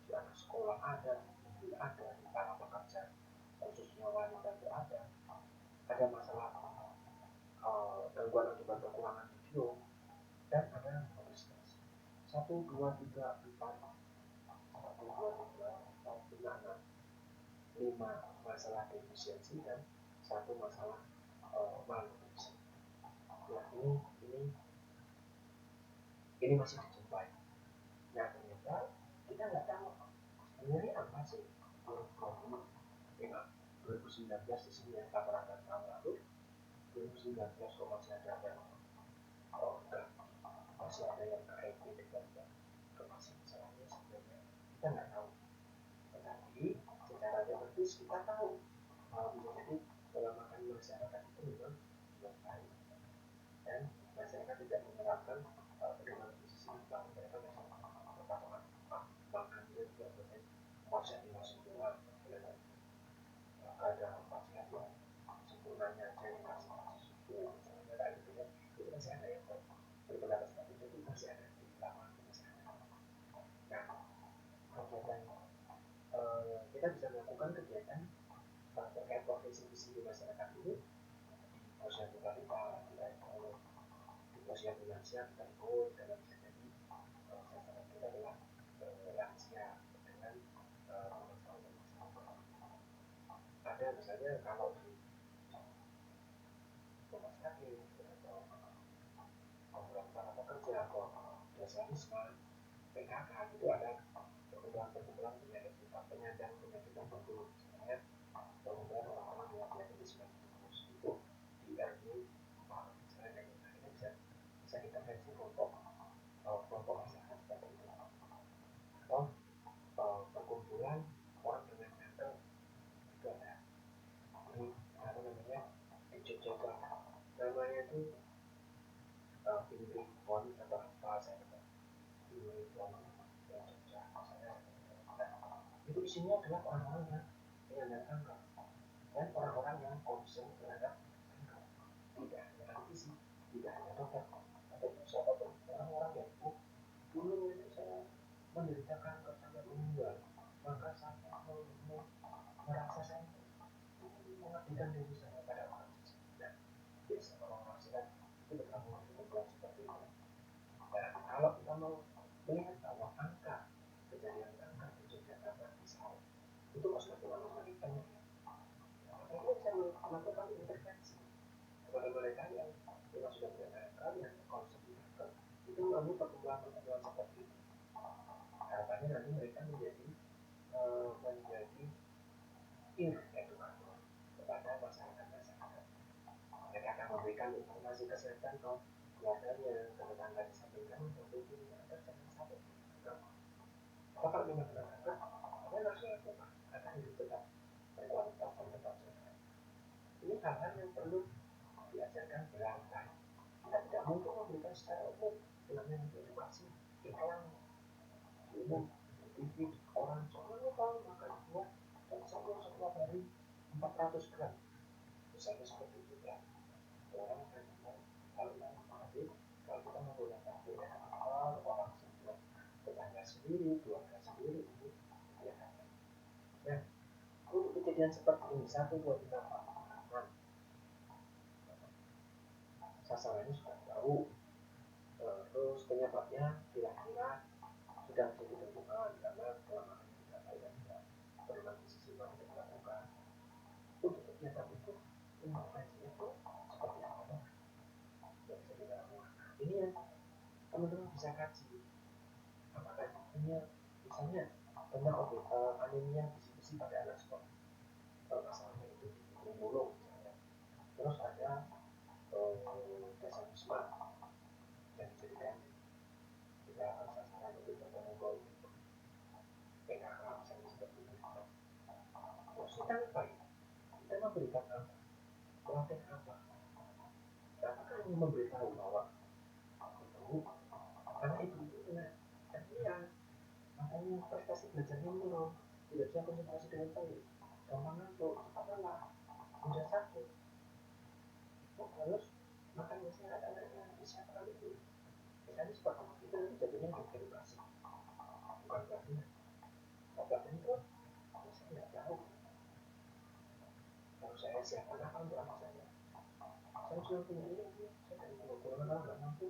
A: di anak sekolah ada, tidak ada di para pekerja khususnya wanita itu ada masalah gangguan akibat kekurangan video dan ada obesitas 5 masalah defisiensi dan 1 masalah malnutrisi. Nah ini masih dijumpai. Nah ternyata kita nggak tahu sebenarnya apa sih 2019 di sini yang laporan tahun lalu 2019 kok masih ada yang enggak, masih ada yang KIP dengan masih masalahnya sebenarnya kita nggak tahu. masyarakat itu memang baik, dan masyarakat tidak menerapkan pedoman gizi bahwa mereka bisa berpatokan makan itu juga boleh konsep masih kurang, ada pasien yang sempurnanya aja yang kasih susu misalnya kayak gitu ya, itu masih ada yang berpendapat seperti itu masih ada di lapangan masyarakat. Nah, kegiatan kita bisa melakukan kegiatan terkait profesi visi di masyarakat ini di posyandu balita, di posyandu lansia kita ikut, karena bisa jadi sasaran kita adalah lansia dengan permasalahan. Ada misalnya kalau di rumah sakit atau program para pekerja atau jasa wisma PKK itu ada perkumpulan penyandang penyakit tertentu, misalnya perkumpulan orang-orang dengan diabetes mellitus itu di RW misalnya kayak gitu, kita bisa intervensi kelompok masyarakat seperti itu, atau perkumpulan orang dengan kanker itu ada di apa namanya di Jogja itu ada namanya itu Pimpin Pon atau apa saya lupa, Pimpin Pon yang Jogja misalnya. Nah, itu isinya adalah orang-orang yang penyandang kanker dan orang-orang yang concern terhadap kanker, tidak hanya ahli sih, tidak hanya dokter atau siapapun, orang-orang yang dulu itu saya menderita kanker sampai meninggal, maka saya merasa saya mengabdikan diri saya pada orang sisi. Nah, biasa orang-orang sehat itu bergabung dengan kumpulan seperti itu. Nah, kalau kita mau melihat bahwa angka kejadian kanker di Yogyakarta misalnya itu semakin lama semakin banyak, maka kita bisa melakukan intervensi kepada mereka yang memang sudah punya kanker, yang konsep kanker, itu melalui perkumpulan-perkumpulan seperti itu. Harapannya nanti mereka menjadi edukator kepada masyarakat. Mereka akan memberikan informasi kesehatan ke keluarganya, ke tetangga di samping kamu, agar jangan sampai kanker. Atau kalau memang kena kanker, apa yang harus dilakukan agar hidup tetap berkualitas dan tetap sehat. Ini hal-hal yang perlu diajarkan berantai. Kita tidak mungkin memberikan secara umum dengan edukasi iklan di umum di TV, orang jangan lupa makan buah dan sayur setiap hari 400 gram, misalnya seperti itu ya. Orang akan bilang kalau ini tapi kalau kita menggunakan PNL orang sendiri, tetangga sendiri, keluarga sendiri ini ya. Nah, untuk kejadian seperti ini 1, 2, 3, 4, 5, sasarannya sudah tahu, terus penyebabnya kira-kira sudah bisa ditentukan karena kelemahan tidak baik dan tidak perlu sisi yang tidak dilakukan. Untuk kegiatan itu intervensi itu seperti apa yang bisa dilakukan. Ini yang teman-teman bisa kaji, apakah hanya misalnya tentang anemia besi-besi pada anak sekolah, masalahnya itu di pemulung misalnya, terus ada dasar wisma yang dijadikan juga sasaran untuk bertemu PKK misalnya seperti itu. Terus kita apa ya? Kita memberikan apa? Pelatihan apa? Apakah hanya memberitahu bahwa itu karena ibu itu kena anemia, makanya prestasi belajarnya menurun, tidak bisa konsentrasi dengan baik, gampang ngantuk, cepat lelah, mudah sakit. Itu harus makan sehat anaknya, disiapkan itu. Misalnya seperti itu nanti jadinya edukasi, bukan pelatihan. Pelatihan itu saya tidak tahu. Kalau saya siapkan apa untuk anak saya? Saya cuma punya ini, saya dari golongan orang nggak mampu,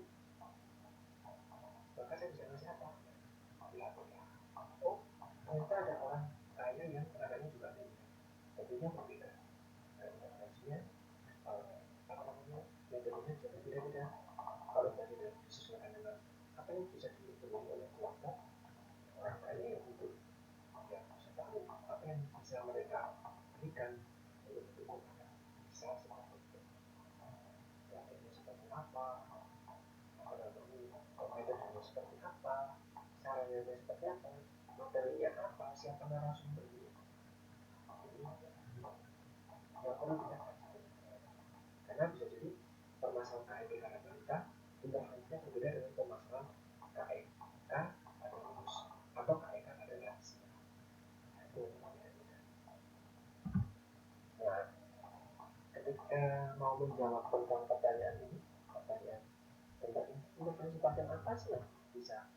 A: maka saya bisa ngasih apa? Pelatihan. Oh, ternyata ada orang kaya yang anaknya juga anemia, tentunya berbeda. Intervensinya apa namanya, metodenya juga berbeda-beda. Kalau tadi disesuaikan dengan apa yang bisa dipenuhi oleh keluarga orang kaya, ya untuk ya bisa tahu apa yang bisa mereka berikan untuk mendukung anak, bisa seperti itu. Pelatihannya seperti apa metodenya seperti apa, caranya seperti apa, materinya apa, siapa narasumbernya, yang perlu kita kaji. ketika mau menjawab tentang pertanyaan ini, tentang intervensi pasien apa sih yang bisa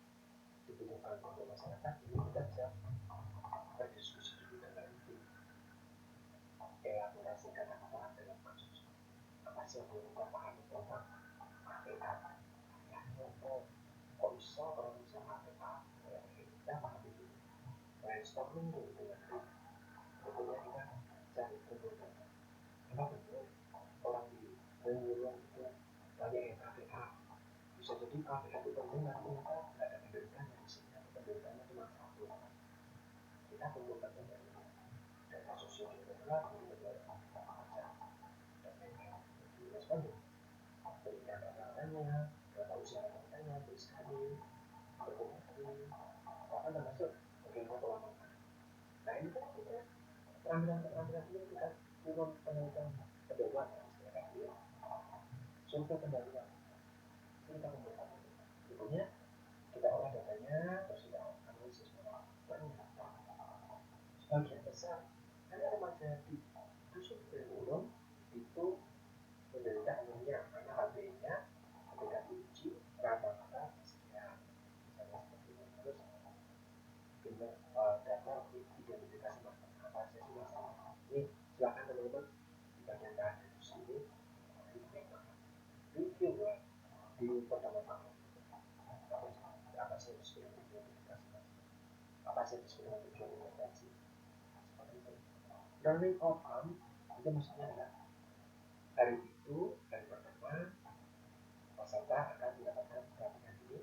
A: dibutuhkan untuk masyarakat, ini kita bisa berdiskusi dulu dengan tim, elaborasi kata-kata dalam kasus apa sih yang perlu kita pahami tentang APA. Ya, kok bisa orang bisa APA? Kita pahami dulu, brainstorming dulu dengan tim. Kemudian kita cari kebenaran. Apa betul orang di lingkungan itu banyak yang KPA? Bisa jadi KPA itu penting, tapi ternyata nggak ada penderitanya di sini, atau penderitanya cuma satu. Kita kumpulkan dari data sosioekonomi, dari pekerja, dan lain-lain. Jadi responden berikan rata-ratanya, berapa usia rata-ratanya, tulis kali, berkomunikasi, bahkan termasuk bagaimana pelamar. Nah ini kan kita keterampilan ini kita turun penelitian pendahuluan, istilahnya dia survei pendahuluan, itu kita kumpulkan. Berikutnya kita olah datanya, terus kita analisis. Ternyata sebagian besar ada remaja di dusun Ulum itu menderita anemia karena HB-nya ketika diuji rata-rata sekian, misalnya seperti itu. Terus data identifikasi masalah apa saja sih masalah ini, silakan teman-teman di bagian terakhir di sini review ya di pertama-tama apa sih yang disebut dengan identifikasi masalah, apa sih yang disebut dengan tujuan intervensi, seperti itu. Learning outcome itu maksudnya adalah hari itu, hari pertama peserta akan mendapatkan pelatihan ini,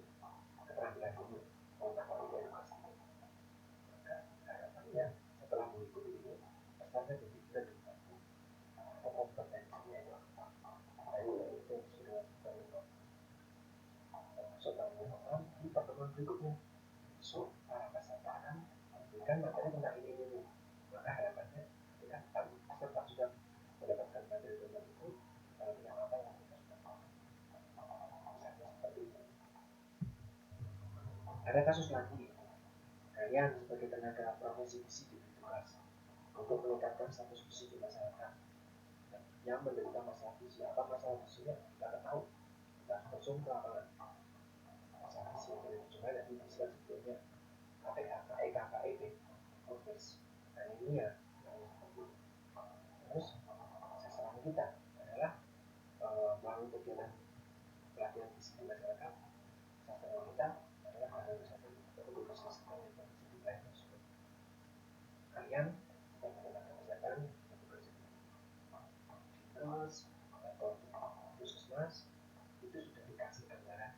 A: keterampilan ini, mengetahui edukasi ini. Maka harapannya setelah mengikuti ini, peserta jadi lebih bagus atau kompetensinya itu. Nah itu sudah terlihat. Masuk learning outcome di pertemuan berikutnya. So, para peserta akan memberikan materi tentang ini. Maka harapannya ketika peserta sudah mendapatkan materi tentang itu, yang apa yang kita sudah tahu. Misalnya seperti itu. Ada kasus lagi, kalian sebagai tenaga profesi gizi diberi tugas untuk meningkatkan status gizi di masyarakat yang menderita masalah gizi. Apa masalah gizinya? Kita tahu, kita langsung ke lapangan. Masalah gizi yang boleh dicoba nanti di slide sebelumnya. KPA, KE, KKEB, progres, anemia, terus sasaran kita adalah melalui kegiatan pelatihan gizi di masyarakat. Sasaran kita adalah harus untuk selesaikan informasi di lain tersebut. Kalian sebagai tenaga kesehatan bekerja di dinas atau puskesmas itu sudah dikasih anggaran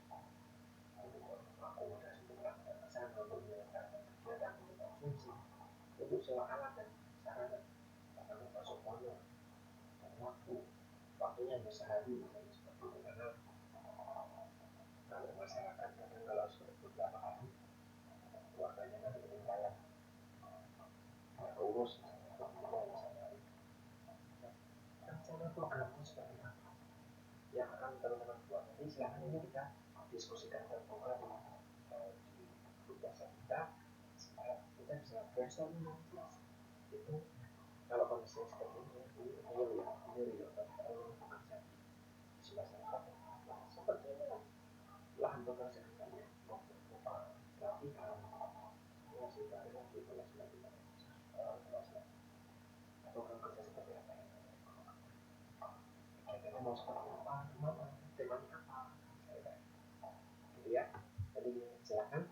A: untuk akomodasi, untuk melakukan kesana, untuk menyelenggarakan kegiatan, untuk konsumsi, untuk sewa alat dan sarana, bahkan termasuk honor dan waktunya hanya sehari misalnya seperti itu. Karena kalau masyarakat kadang kalau sudah beberapa hari keluarganya nanti ketinggalan, nggak urus misalnya. Rencana program itu seperti apa yang akan teman-teman buat? Nanti silahkan ini kita diskusikan terbuka di grup WhatsApp kita, supaya kita bisa brainstorming nanti. Itu kalau kondisi seperti ini real tapi kalau bekerja di masyarakat seperti ini lahan bekerja katanya mau berupa pelatihan, masih baru lagi kelas pelatihan atau program kerja seperti apa yang kegiatannya mau seperti apa, gimana, temanya apa, misalnya gitu ya. Jadi silakan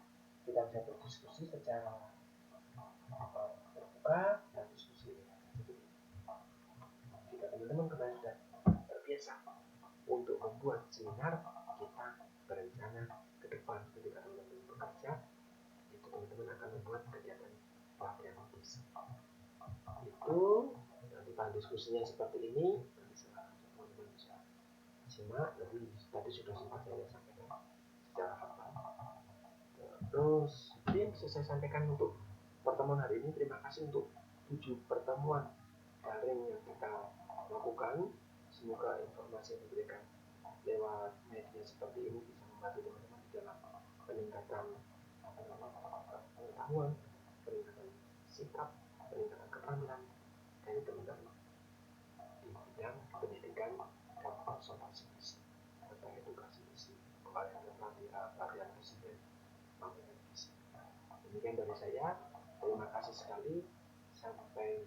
A: kita bisa berdiskusi secara terbuka dan diskusi. Jadi jika teman-teman kemarin sudah terbiasa untuk membuat seminar, kita berencana ke depan ketika teman-teman bekerja itu teman-teman akan membuat kegiatan pelatihan gizi. Itu nanti bahan diskusinya seperti ini, nanti silakan teman-teman bisa simak. Nanti tadi sudah sempat saya sampaikan secara hafal. Terus ini bisa saya sampaikan untuk pertemuan hari ini. Terima kasih untuk 7 pertemuan daring yang kita lakukan. Semoga informasi yang diberikan lewat media seperti ini bisa membantu teman-teman di dalam peningkatan pengetahuan, peningkatan sikap, peningkatan keterampilan dari teman-teman di bidang pendidikan. memberikan konsultasi gizi atau edukasi gizi kepada pelatihan presiden pemberian gizi. Demikian dari saya, terima kasih sekali, sampai